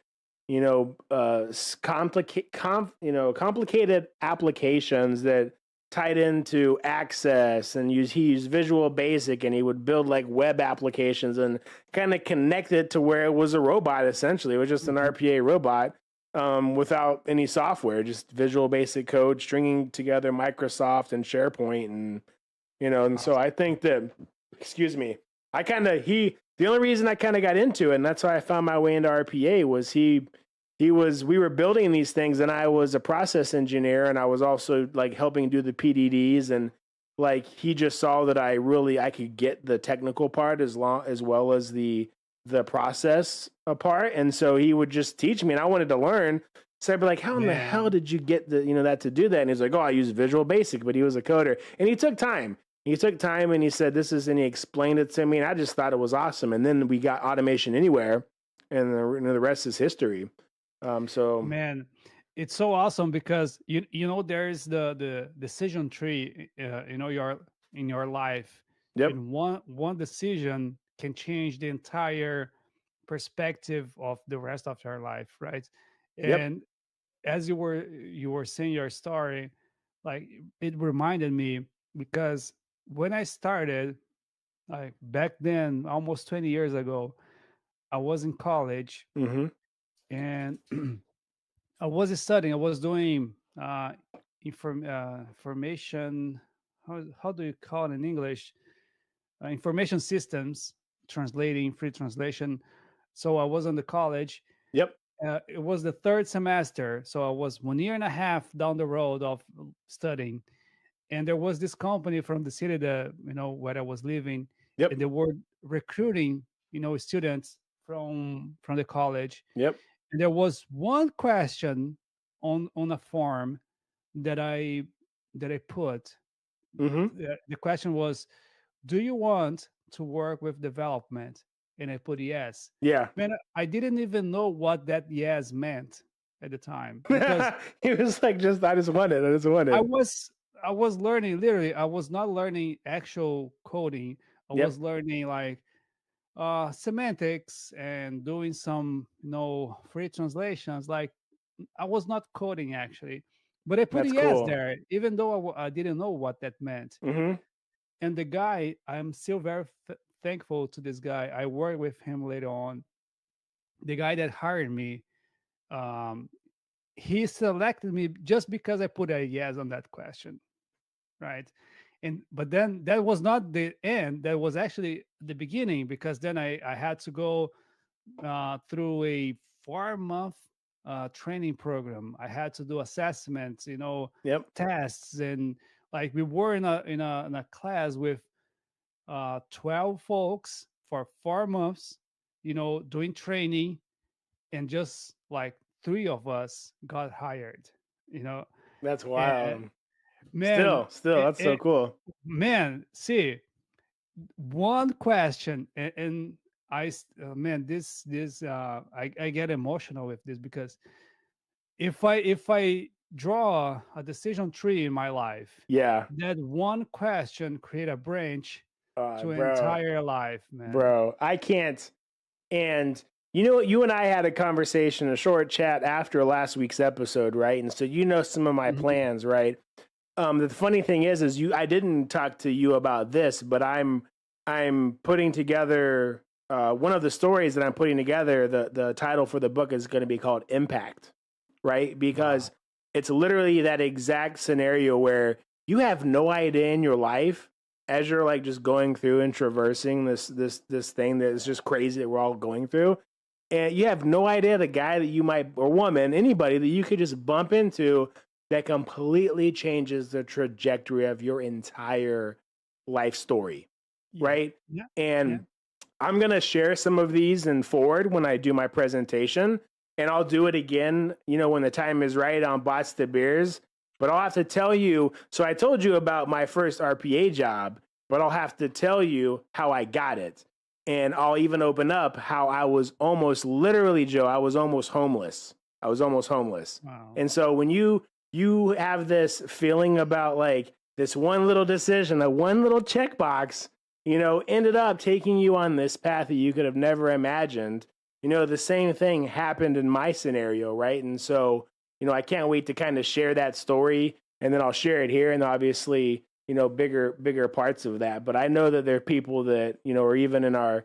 complicated applications that tied into Access, and he used Visual Basic, and he would build like web applications and kind of connect it to where it was a robot. Essentially, it was just an Mhm. RPA robot, without any software, just Visual Basic code stringing together Microsoft and SharePoint, and and so I Awesome. think that, excuse me, the only reason I kind of got into it, and that's why I found my way into RPA, was we were building these things, and I was a process engineer, and I was also like helping do the PDDs, and like he just saw that I could get the technical part as well as the process part, and so he would just teach me, and I wanted to learn. So I'd be like, how in the hell Man, did you get that to do that? And he's like, oh, I use Visual Basic, but he was a coder, and he took time. He took time, and he said, this is, and he explained it to me, and I just thought it was awesome. And then we got Automation Anywhere, and the rest is history. So man, it's so awesome because there's the decision tree, in your life, yep, and one decision can change the entire perspective of the rest of your life, right? yep, And as you were saying your story, like, it reminded me because when I started, like, back then, almost 20 years ago, I was in college, mm-hmm, and I was studying. I was doing information. How do you call it in English? Information systems, translating, free translation. So I was on the college. yep, It was the third semester, so I was 1 year and a half down the road of studying. And there was this company from the city that where I was living, yep, and they were recruiting students from the college. yep, And there was one question on a form that I put. mm-hmm, The question was, do you want to work with development? And I put yes. yeah. Man, I didn't even know what that yes meant at the time, because He was like, I just want it. I just want I it. was I was learning, literally, I was not learning actual coding. I Yep, was learning like semantics and doing some free translations. Like, I was not coding actually, but I put a that's yes cool. there, even though I didn't know what that meant. Mm-hmm, And the guy, I'm still very thankful to this guy. I worked with him later on. The guy that hired me, um, he selected me just because I put a yes on that question, right? And but then that was not the end. That was actually the beginning, because then I had to go through a 4 month training program. I had to do assessments, Yep. tests, and like we were in a class with 12 folks for 4 months, doing training, and just like three of us got hired, you know. That's And wild. man, Still, that's so cool. man, see, one question, and man, this I get emotional with this, because if I draw a decision tree in my life, Yeah. that one question create a branch to Bro, entire life, man. bro, I can't. And you and I had a conversation, a short chat after last week's episode, right? And so some of my Mhm. plans, right? The funny thing is I didn't talk to you about this, but I'm putting together one of the stories that I'm putting together. The title for the book is going to be called Impact, right? Wow. Because it's literally that exact scenario where you have no idea in your life as you're like just going through and traversing this thing that is just crazy that we're all going through, and you have no idea the guy that you might, or woman, anybody that you could just bump into that completely changes the trajectory of your entire life story, Yeah. right? Yeah. Yeah. And I'm going to share some of these in forward when I do my presentation, and I'll do it again, when the time is right on Bots to Beers. But I'll have to tell you, so I told you about my first RPA job, but I'll have to tell you how I got it. And I'll even open up how I was almost literally, Joe, I was almost homeless. I was almost homeless. Wow. And so when you have this feeling about like this one little decision, that one little checkbox, ended up taking you on this path that you could have never imagined. The same thing happened in my scenario, right? And so, I can't wait to kind of share that story, and then I'll share it here, and obviously, bigger parts of that. But I know that there are people that, or even in our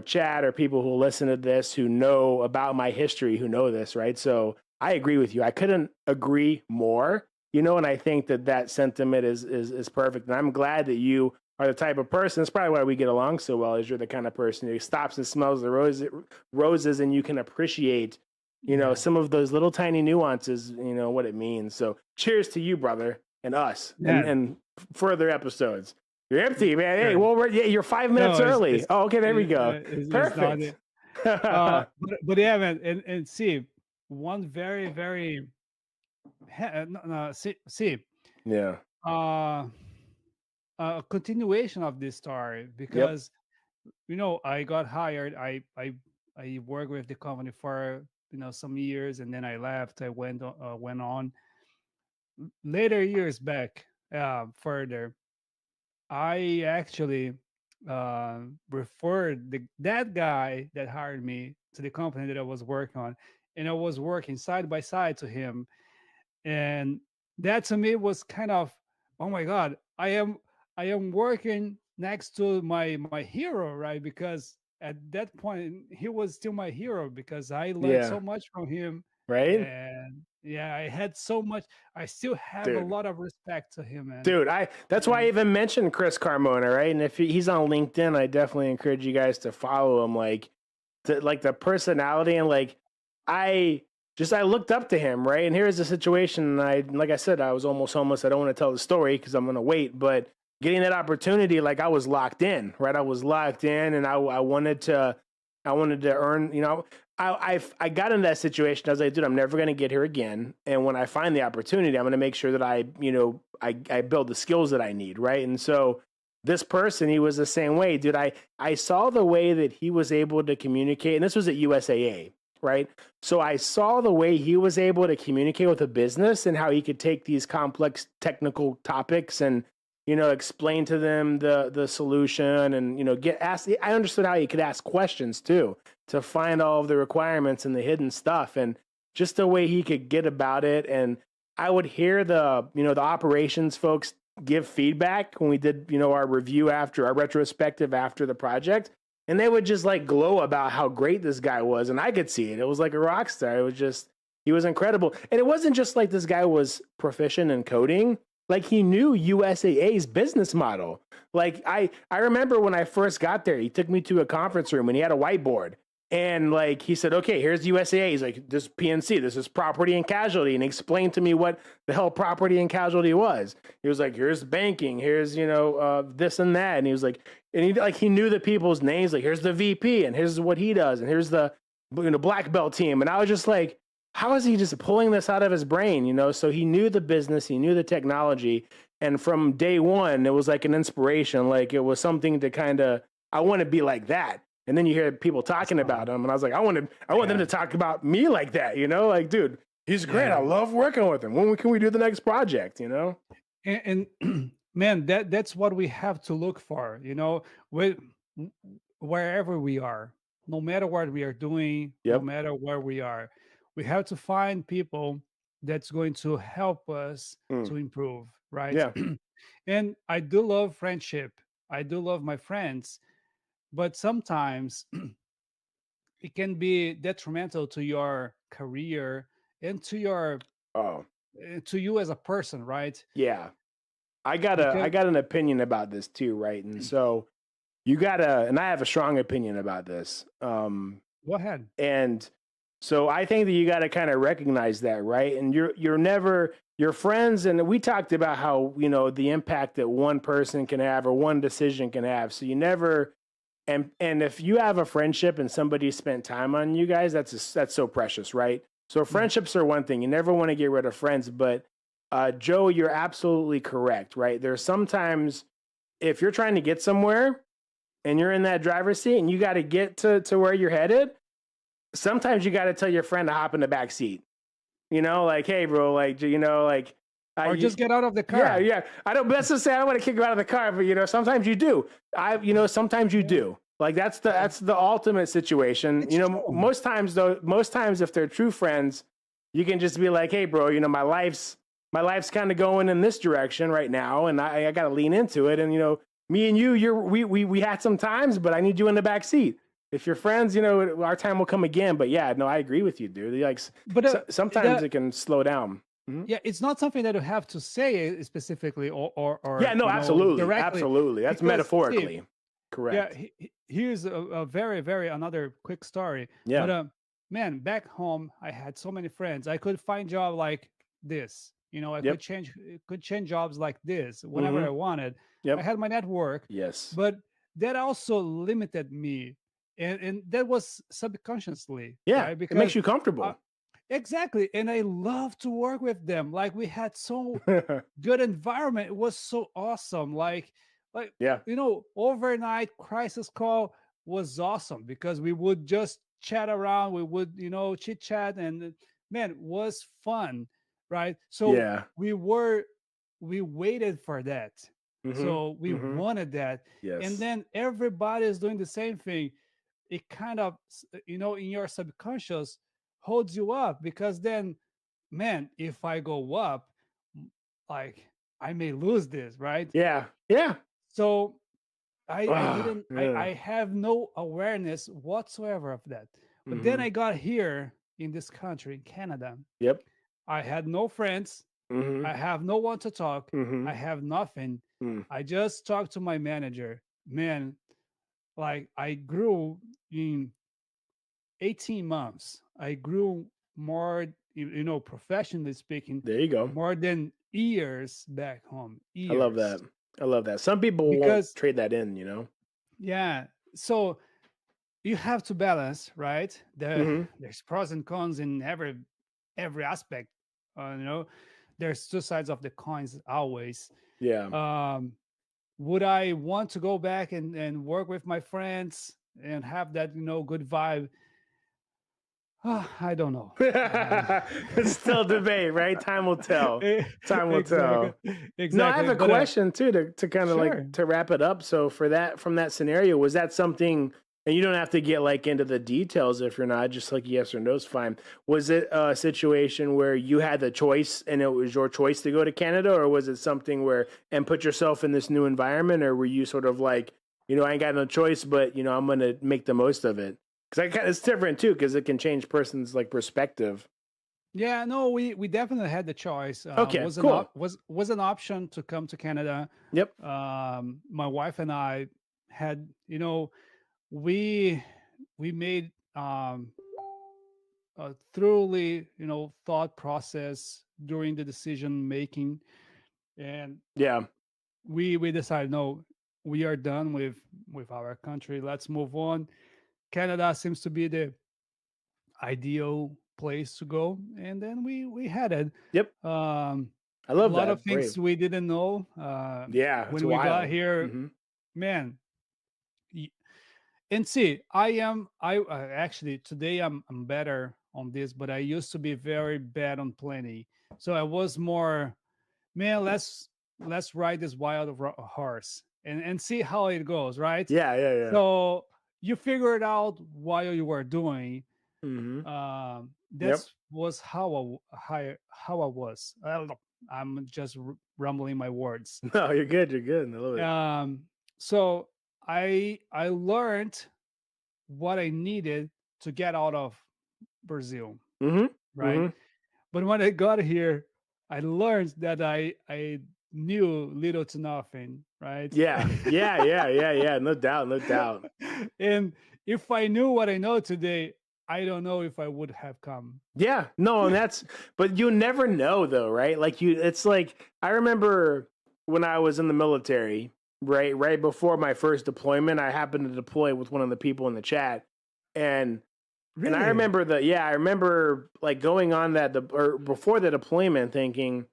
chat, or people who listen to this who know about my history, who know this, right? So I agree with you. I couldn't agree more, and I think that sentiment is perfect. And I'm glad that you are the type of person. That's probably why we get along so well. Is you're the kind of person who stops and smells the roses, and you can appreciate, Yeah. some of those little tiny nuances. What it means. So, cheers to you, brother, and us, Yeah. and further episodes. You're empty, man. Hey, Sure. well, you're 5 minutes No, early. Oh, okay, there we go. it's not Perfect. it. But yeah, man, and see, one very, very no, no, see, Yeah. uh a continuation of this story, Yep. because I got hired. I worked with the company for some years, and then I left. I went on later years back, further. I actually referred that guy that hired me to the company that I was working on, and I was working side by side to him. And that to me was kind of, oh my god, I am working next to my hero, right? Because at that point he was still my hero, because I learned Yeah. so much from him. Right. And yeah, I had so much. I still have a Dude. lot of respect to him. And Dude, that's why I and even mentioned Chris Carmona, right? And if he's on LinkedIn, I definitely encourage you guys to follow him. Like the personality, and like I I looked up to him, right? And here's the situation. Like I said, I was almost homeless. I don't want to tell the story because I'm gonna wait, but getting that opportunity, like I was locked in, right? I was locked in, and I wanted to earn, I got in that situation. I was like, dude, I'm never going to get here again. And when I find the opportunity, I'm going to make sure that I build the skills that I need. Right. And so this person, he was the same way, dude. I saw the way that he was able to communicate, and this was at USAA. Right. So I saw the way he was able to communicate with a business, and how he could take these complex technical topics and, explain to them the solution, and, get asked. I understood how he could ask questions too, to find all of the requirements and the hidden stuff, and just the way he could get about it. And I would hear the operations folks give feedback when we did, our review after our retrospective after the project. And they would just like glow about how great this guy was. And I could see it. It was like a rock star. It was just, he was incredible. And it wasn't just like this guy was proficient in coding. Like he knew USAA's business model. Like I remember when I first got there, he took me to a conference room and he had a whiteboard. And like he said, okay, here's USAA. He's like, this PNC, this is property and casualty, and he explained to me what the hell property and casualty was. He was like, here's banking, here's this and that, and he was like, and he knew the people's names. Like, here's the VP, and here's what he does, and here's the black belt team. And I was just like, how is he just pulling this out of his brain? So he knew the business, he knew the technology, and from day one, it was like an inspiration. Like it was something to kind of, I want to be like that. And then you hear people talking about him, and I was like, I want them to talk about me like that, like, dude, he's great. I love working with him. When can we do the next project, And man, that's what we have to look for, with wherever we are, no matter what we are doing, no matter where we are, we have to find people that's going to help us to improve, right? Yeah. And I do love friendship. I do love my friends. But sometimes it can be detrimental to your career and to to you as a person, right? Yeah. I got an opinion about this too, right? And so and I have a strong opinion about this. Go ahead. And so I think that you got to kind of recognize that, right? And you're never your friends, and we talked about how, the impact that one person can have or one decision can have. So you never. And if you have a friendship and somebody spent time on you guys, that's so precious, right? So friendships are one thing. You never want to get rid of friends, but Joe, you're absolutely correct, right? There's sometimes if you're trying to get somewhere and you're in that driver's seat and you got to get to where you're headed, sometimes you got to tell your friend to hop in the back seat. Like, hey, bro, like, like. Or just get out of the car. Yeah. Let's just say I don't want to kick you out of the car, but sometimes you do. Sometimes you do. Like that's the ultimate situation. Most times if they're true friends, you can just be like, hey, bro, my life's kind of going in this direction right now, and I got to lean into it. And me and we had some times, but I need you in the back seat. If you're friends, our time will come again. But yeah, no, I agree with you, dude. Like, sometimes it can slow down. Mm-hmm. Yeah, it's not something that you have to say specifically or yeah, no, absolutely, directly. Absolutely. That's because, metaphorically correct. Yeah, here's a very, very another quick story. Yeah, but man, back home, I had so many friends. I could find job like this. I could change jobs like this whenever I wanted. I had my network. Yes, but that also limited me, and that was subconsciously. Yeah, right? Because it makes you comfortable. Exactly. And I love to work with them. Like we had so good environment. It was so awesome. Like, yeah, overnight crisis call was awesome because we would just chat around. We would, chit chat, and man, it was fun. Right. So we waited for that. So we wanted that. Yes. And then everybody is doing the same thing. It kind of, in your subconscious, holds you up because then, man, if I go up, like I may lose this, right? Yeah. So I have no awareness whatsoever of that. But then I got here in this country, in Canada. Yep. I had no friends. I have no one to talk. I have nothing. I just talked to my manager. Man, like I grew in 18 months. I grew more, professionally speaking. There you go. More than years back home. Years. I love that. Some people won't trade that in, Yeah. So you have to balance, right? There's pros and cons in every aspect. There's two sides of the coins always. Yeah. Would I want to go back and work with my friends and have that, good vibe? I don't know. It's still debate, right? Time will tell. Time will tell. Exactly. No, I have a question too to kind of like to wrap it up. So from that scenario, was that something And you don't have to get like into the details if you're not, just like yes or no is fine. Was it a situation where you had the choice and it was your choice to go to Canada, or was it something where and put yourself in this new environment, or were you sort of like, I ain't got no choice, but I'm gonna make the most of it? Because it's different too, because it can change person's like perspective. Yeah, no, we definitely had the choice. Okay, cool. Was an option to come to Canada. Yep. My wife and I had, we we made a thoroughly, thought process during the decision making, and Yeah. we decided, no, we are done with our country. Let's move on. Canada seems to be the ideal place to go, and then we had it. Yep. um I a love lot of that. things Brave. we didn't know Yeah, it's when we got wild. here, Hmm. man. y- and see, I actually today I'm better on this, but I used to be very bad on planning. So I was more, man, let's ride this wild horse and see how it goes, right? Yeah, yeah, yeah. So you figure it out while you were doing. Hmm. Yep. That's was how I was. I don't know, I'm just rumbling my words. No, you're good. You're good. I love it. So I learned what I needed to get out of Brazil, Hmm. right? Hmm. But when I got here, I learned that I knew little to nothing, right? Yeah, yeah, yeah, yeah, yeah. No doubt, no doubt. And if I knew what I know today, I don't know if I would have come. Yeah, no, and but you never know though, right? Like it's like I remember when I was in the military, right before my first deployment, I happened to deploy with one of the people in the chat, and I Really? remember I remember like going on or before the deployment, thinking,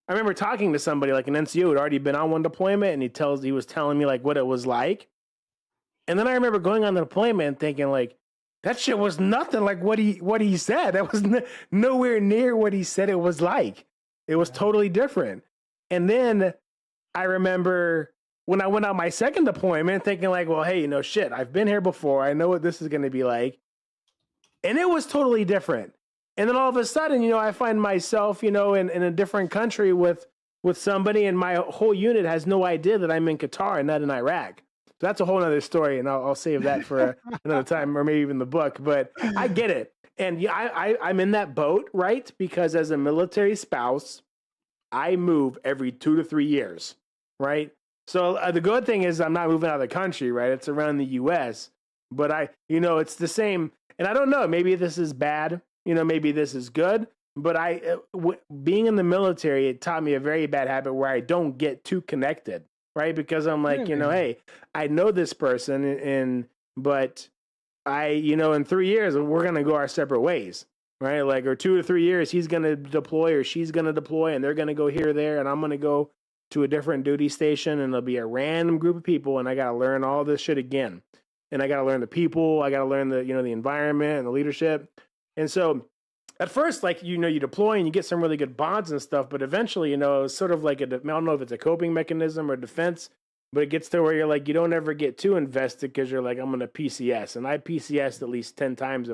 I remember talking to somebody like an NCO who had already been on one deployment, and he was telling me like what it was like. And then I remember going on the deployment and thinking like that shit was nothing like what he said. That was nowhere near what he said it was like. It was Yeah. totally different. And then I remember when I went on my second deployment thinking like, well, hey, shit, I've been here before. I know what this is going to be like. And it was totally different. And then all of a sudden, I find myself, in a different country with somebody, and my whole unit has no idea that I'm in Qatar and not in Iraq. So that's a whole other story, and I'll save that for another time, or maybe even the book. But I get it, and yeah, I'm in that boat, right? Because as a military spouse, I move every 2 to 3 years, right? So the good thing is I'm not moving out of the country, right? It's around the U.S., but it's the same. And I don't know, maybe this is bad, maybe this is good. But being in the military, it taught me a very bad habit where I don't get too connected, right? Because I'm like, Really? hey, I know this person, but in 3 years we're gonna go our separate ways, right? Like, or 2 to 3 years, he's gonna deploy or she's gonna deploy, and they're gonna go here, there, and I'm gonna go to a different duty station, and it'll be a random group of people, and I gotta learn all this shit again, and I gotta learn the people, I gotta learn the environment and the leadership, and so. At first, like, you deploy and you get some really good bonds and stuff, but eventually, it's sort of like I don't know if it's a coping mechanism or defense, but it gets to where you're like, you don't ever get too invested because you're like, I'm going to PCS. And I PCSed at least 10 times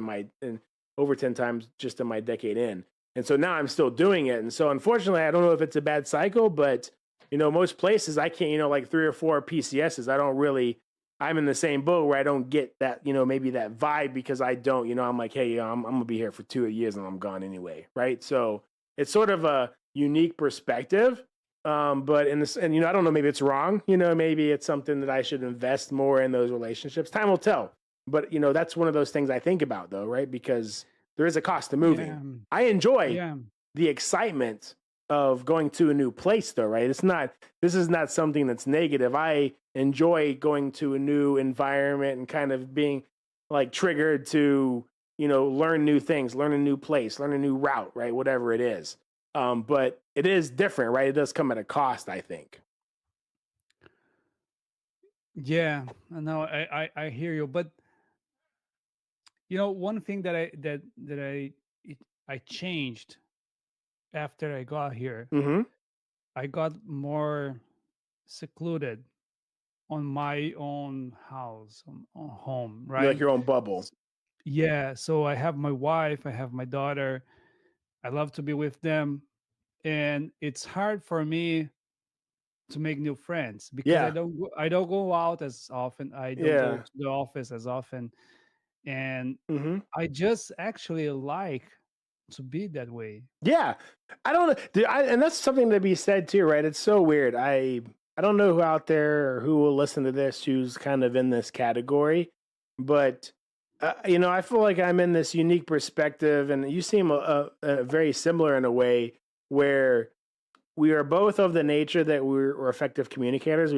over 10 times just in my decade in. And so now I'm still doing it. And so unfortunately, I don't know if it's a bad cycle, but, most places I can't, like 3 or 4 PCSs, I'm in the same boat where I don't get that, maybe that vibe because I don't, I'm like, hey, I'm going to be here for 2 years and I'm gone anyway. Right. So it's sort of a unique perspective. But in this, and I don't know, maybe it's wrong. Maybe it's something that I should invest more in those relationships. Time will tell. But that's one of those things I think about, though, right? Because there is a cost to moving. Yeah. I enjoy Yeah. the excitement of going to a new place, though, right? This is not something that's negative. I enjoy going to a new environment and kind of being like triggered to, learn new things, learn a new place, learn a new route, right? Whatever it is. But it is different, right? It does come at a cost, I think. Yeah. No, I hear you. But one thing I changed after I got here, Mm-hmm. I got more secluded. on my own house, on home, You like right? your own bubble. Yeah. So I have my wife, I have my daughter. I love to be with them. And it's hard for me to make new friends because Yeah. I don't go out as often. I don't go Yeah. to the office as often. And Hmm. I just actually like to be that way. Yeah, I don't know, dude, and that's something to be said too, right? It's so weird. I don't know who out there or who will listen to this who's kind of in this category, but I feel like I'm in this unique perspective, and you seem very similar in a way where we are both of the nature that we're effective communicators.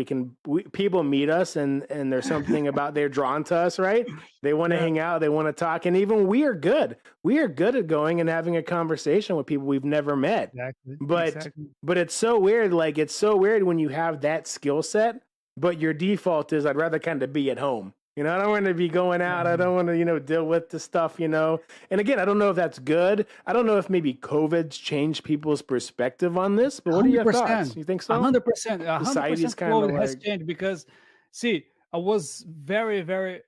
People meet us and there's something about they're drawn to us, right? They want to Yeah, hang out, they want to talk, and even we are good. We are good at going and having a conversation with people we've never met. exactly. But Exactly. but it's so weird. Like it's so weird when you have that skill set, but your default is I'd rather kind of be at home. I don't want to be going out. I don't want to, deal with the stuff. And again, I don't know if that's good. I don't know if maybe COVID's changed people's perspective on this, but what are your thoughts? 100%. You think so? 100%. Society's 100% kind of COVID has like, changed because, see, I was very, very,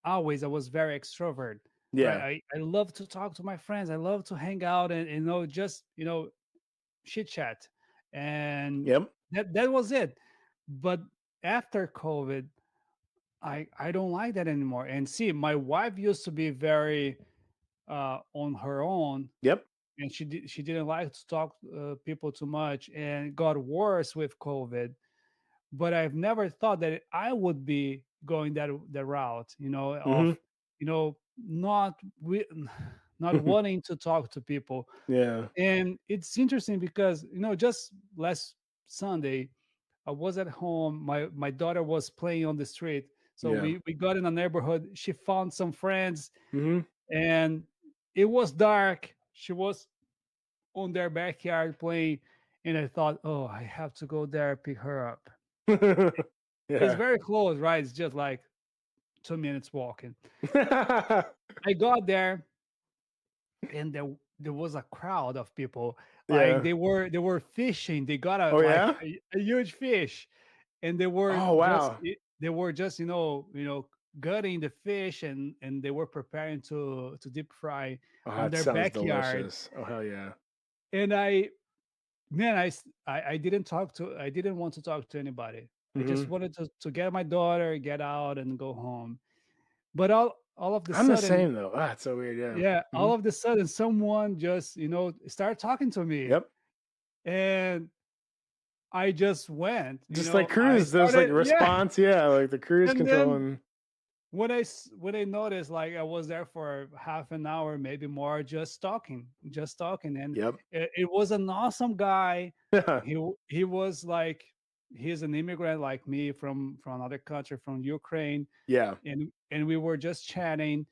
always I was very extrovert, right? yeah, I love to talk to my friends. I love to hang out and, just, chit chat. And yep. that was it. But after COVID, I don't like that anymore. And see, my wife used to be very on her own, Yep. and she didn't like to talk people too much, and it got worse with COVID. But I've never thought that I would be going that route, Mm-hmm. of not not wanting to talk to people. Yeah. And it's interesting because just last Sunday I was at home. My daughter was playing on the street, so Yeah. we got in a neighborhood. She found some friends, Mm-hmm. and it was dark. She was on their backyard playing, and I thought, oh, I have to go there pick her up. It's Yeah. very close, right? It's just like 2 minutes walking. I got there, and there was a crowd of people. Like Yeah. they were fishing. They got a Oh like yeah. a huge fish, and they were Oh just wow. they were just gutting the fish, and they were preparing to deep fry Oh, on that their sounds backyard. delicious. Oh hell yeah. And I didn't want to talk to anybody. I just Mm-hmm. wanted to get my daughter, get out, and go home. But all of the I'm the sudden, same though. Ah, it's so weird. Yeah. yeah, Mm-hmm. all of the sudden, someone just started talking to me, Yep. and I just went. Just like I cruise, there's like started, yeah, response. Yeah, like the cruise and control then and when I noticed, like I was there for half an hour, maybe more, just talking, and yep. it was an awesome guy. He was like, he's an immigrant like me from another country, from Ukraine, Yeah. and we were just chatting.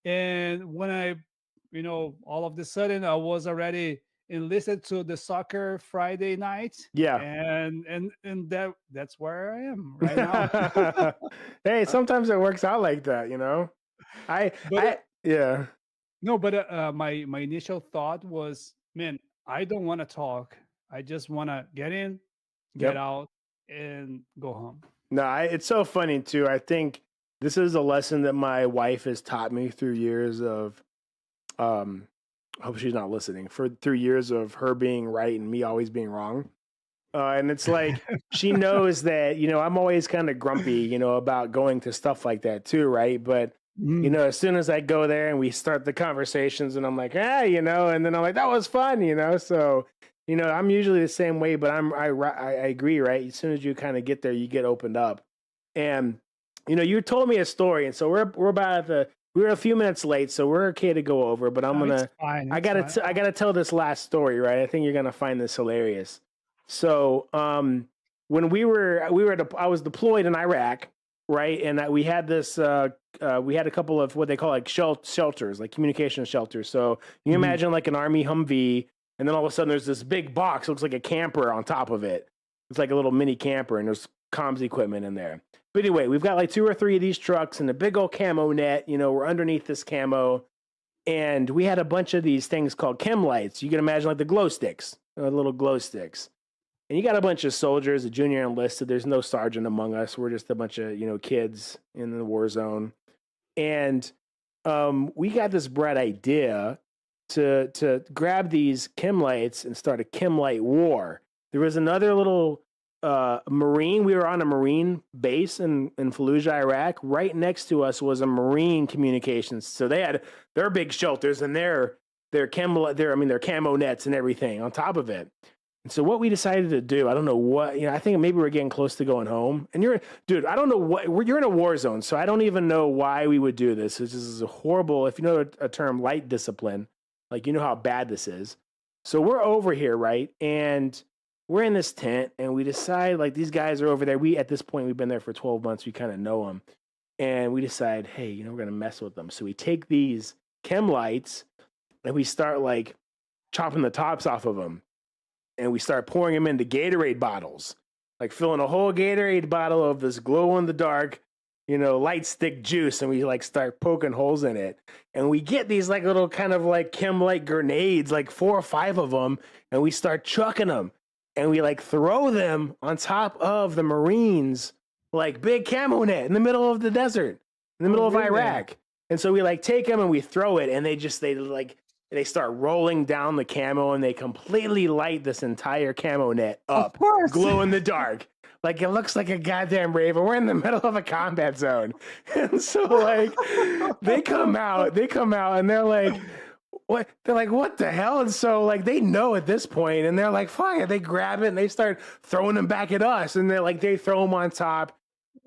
And when I, all of the sudden I was already enlisted to the soccer Friday night, Yeah. and that's where I am right now. Hey, sometimes it works out like that. I But I yeah. no, but my initial thought was, man, I don't want to talk. I just want to get in, get Yep. out, and go home. No, it's so funny too. I think this is a lesson that my wife has taught me through years of I hope she's not listening, for through years of her being right and me always being wrong. And it's like she knows that, I'm always kind of grumpy, about going to stuff like that too, right? But Mm, as soon as I go there and we start the conversations and I'm like, and then I'm like, that was fun. So, I'm usually the same way, but I agree, right? As soon as you kind of get there, you get opened up. And, you told me a story. And so we're about we were a few minutes late, so we're okay to go over, but it's fine. I It's fine. gotta tell this last story, right? I think you're gonna find this hilarious. So, when I was deployed in Iraq, right? And we had we had a couple of what they call like shelters, like communication shelters. So you Mhm. imagine like an Army Humvee, and then all of a sudden there's this big box, looks like a camper on top of it. It's like a little mini camper, and there's comms equipment in there. But anyway, we've got like 2 or 3 of these trucks and a big old camo net. We're underneath this camo, and we had a bunch of these things called chem lights. You can imagine like the glow sticks, little glow sticks. And you got a bunch of soldiers, a junior enlisted. There's no sergeant among us. We're just a bunch of, kids in the war zone. And we got this bright idea to grab these chem lights and start a chem light war. There was another little Marine. We were on a Marine base in Fallujah, Iraq. Right next to us was a Marine communications. So they had their big shelters and their camo nets and everything on top of it. And so what we decided to do, I don't know what, I think maybe we're getting close to going home. And dude, I don't know you're in a war zone, so I don't even know why we would do this. This is a horrible, if you know a term, light discipline, like you know how bad this is. So we're over here, right? And we're in this tent and we decide like these guys are over there. At this point, we've been there for 12 months. We kind of know them. And we decide, hey, we're going to mess with them. So we take these chem lights and we start like chopping the tops off of them. And we start pouring them into Gatorade bottles, like filling a whole Gatorade bottle of this glow in the dark, light stick juice. And we like start poking holes in it. And we get these like little kind of like chem light grenades, like 4 or 5 of them. And we start chucking them. And we like throw them on top of the Marines, like big camo net in the middle of the desert, in the middle of Iraq. And so we like take them and we throw it, and they start rolling down the camo, and they completely light this entire camo net up, glow in the dark. Like it looks like a goddamn rave. We're in the middle of a combat zone. And so like they come out and they're like, what? They're like, what the hell? And so like they know at this point, and they're like, fine. They grab it and they start throwing them back at us, and they throw them on top.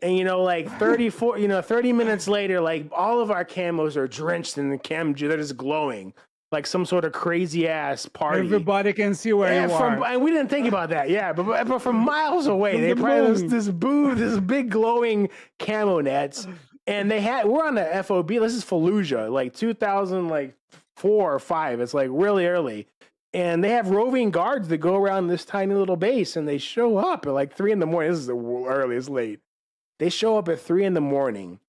And like 30 minutes later, like all of our camos are drenched in the chem juice. They're just glowing like some sort of crazy ass party. Everybody can see where you are. And we didn't think about that. Yeah, but from miles away, they probably this big glowing camo nets. And we're on the FOB. This is Fallujah, like 2004 or 5. It's like really early. And they have roving guards that go around this tiny little base, and they show up at like 3 a.m. This is the earliest late. They show up at 3 a.m.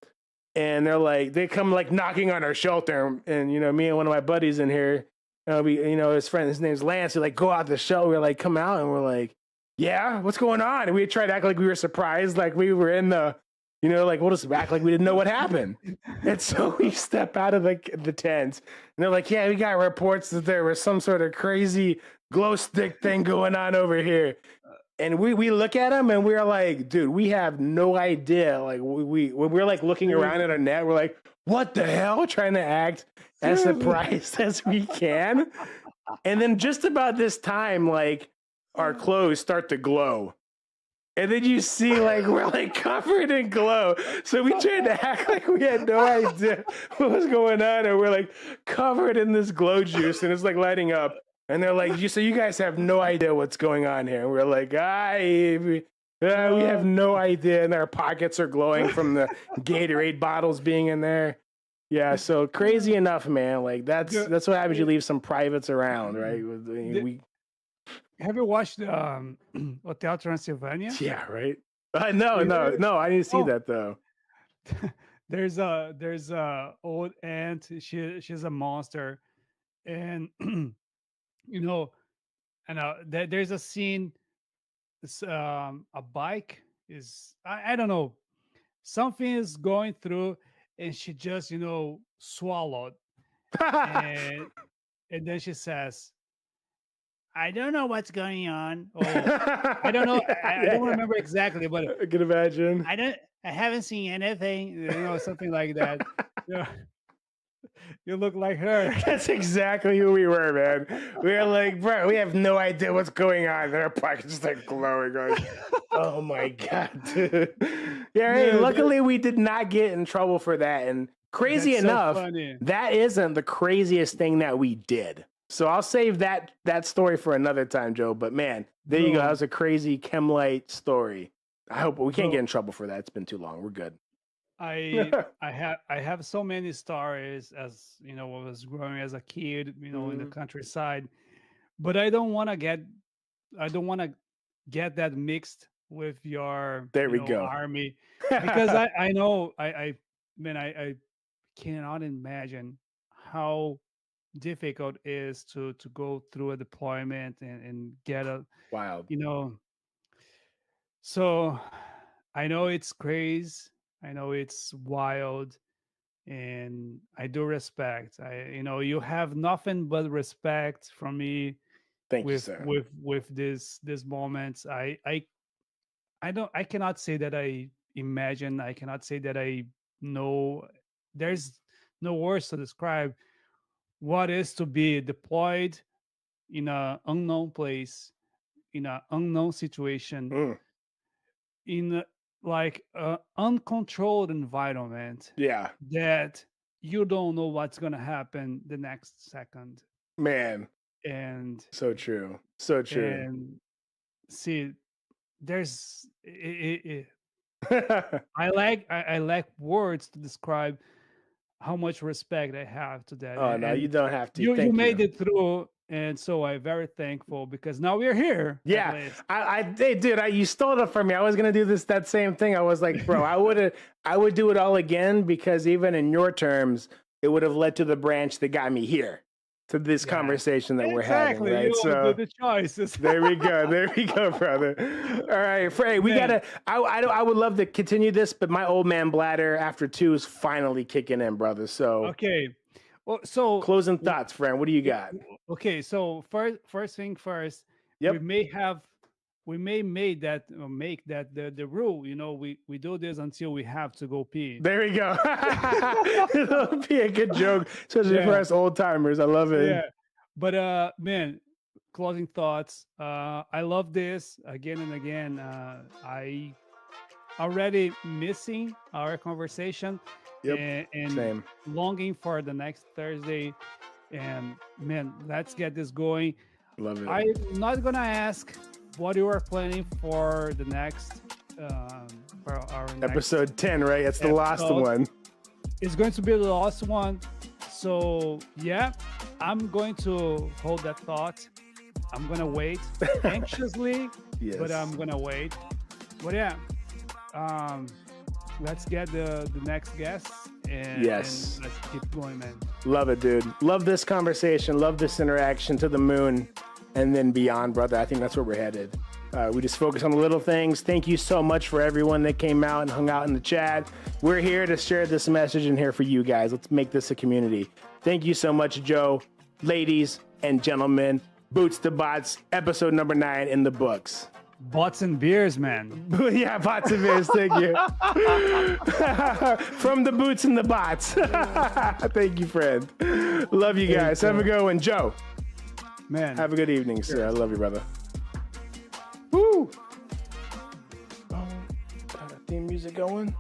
And they're like, they come like knocking on our shelter. And, me and one of my buddies in here, his friend, his name's Lance, we like go out the shelter. We're like, come out. And we're like, yeah, what's going on? And we tried to act like we were surprised. Like we were in the, like we'll just act like we didn't know what happened. And so we step out of the tent, and they're like, yeah, we got reports that there was some sort of crazy glow stick thing going on over here. And we look at him and we're like, dude, we have no idea. Like when we're like looking around at our net, we're like, what the hell? Trying to act as surprised as we can. And then just about this time, like our clothes start to glow. And then you see like we're like covered in glow. So we tried to act like we had no idea what was going on. And we're like covered in this glow juice, and it's like lighting up. And they're like, so you guys have no idea what's going on here. And we're like, we have no idea. And our pockets are glowing from the Gatorade bottles being in there. Yeah, so crazy enough, man. Like that's what happens. You leave some privates around, right? Have you watched Hotel Transylvania? Yeah, right. No, I didn't see that though. There's a old aunt. She's a monster, and there's a scene. It's, a bike is I don't know, something is going through, and she just swallowed, and then she says, I don't know what's going on. Oh, I don't know. I don't remember exactly, but I can imagine. I haven't seen anything, something like that. You look like her. That's exactly who we were, man. We were like, bro, we have no idea what's going on. Their pockets just like glowing. Like, oh my God, dude. Yeah, hey, luckily we did not get in trouble for that. And crazy enough, that isn't the craziest thing that we did. So I'll save that story for another time, Joe. But man, there you go. That was a crazy Chemlight story. I hope we can't get in trouble for that. It's been too long. We're good. I have so many stories as when I was growing as a kid, in the countryside, but I don't want to get that mixed with your army, because I know I cannot imagine how difficult is to go through a deployment and get a, Wild. you know. So I know it's crazy. I know it's wild, and I do respect. You have nothing but respect from me Thank you, with sir. this moments. I cannot say that I imagine. I cannot say that I know. There's no words to describe what is to be deployed in an unknown place, in an unknown situation, Mm, in like an uncontrolled environment yeah, that you don't know what's gonna happen the next second. man. And So true. So true. and see, there's I lack words to describe how much respect I have to that. Oh no, you And don't have to. you Thank made you. it through, and so I'm very thankful because now we're here at Yeah, least. hey, dude, you stole it from me. I was gonna do that same thing. I was like, bro, I would do it all again because even in your terms, it would have led to the branch that got me here to this Yeah, conversation that we're having, exactly. right? So The choices. there we go. There we go, brother. All right, Frey, we Man, gotta. I would love to continue this, but my old man bladder after 2 is finally kicking in, brother. So okay. Well, so closing thoughts, friend. What do you got? okay, so first thing first, we Yep. may have we may made that make that the rule. We do this until we have to go pee. There we go. It'll be a good joke, especially for Yeah, us old timers. I love it. yeah. But man, closing thoughts. I love this again and again. I already missing our conversation, Yep. and Same. longing for the next Thursday. And man, let's get this going. Love it. I'm not gonna ask what you are planning for the next for our next Episode 10, right? It's the last episode. one. It's going to be the last one. So yeah, I'm going to hold that thought. I'm gonna wait anxiously, Yes. but I'm gonna wait. But yeah, let's get the next guest, and Yes. let's keep going, man. Love it, dude. Love this conversation. Love this interaction to the moon and then beyond, brother. I think that's where we're headed. We just focus on the little things. Thank you so much for everyone that came out and hung out in the chat. We're here to share this message and here for you guys. Let's make this a community. Thank you so much, Joe. Ladies and gentlemen, Boots to Bots, episode number 9 in the books. Bots and beers, man. Yeah, bots and beers. Thank you. From the boots and the bots. Thank you, friend. Love you guys. Have a good one. Joe, Man, have a good evening, sir. I love you, brother. Woo! Got a theme music going.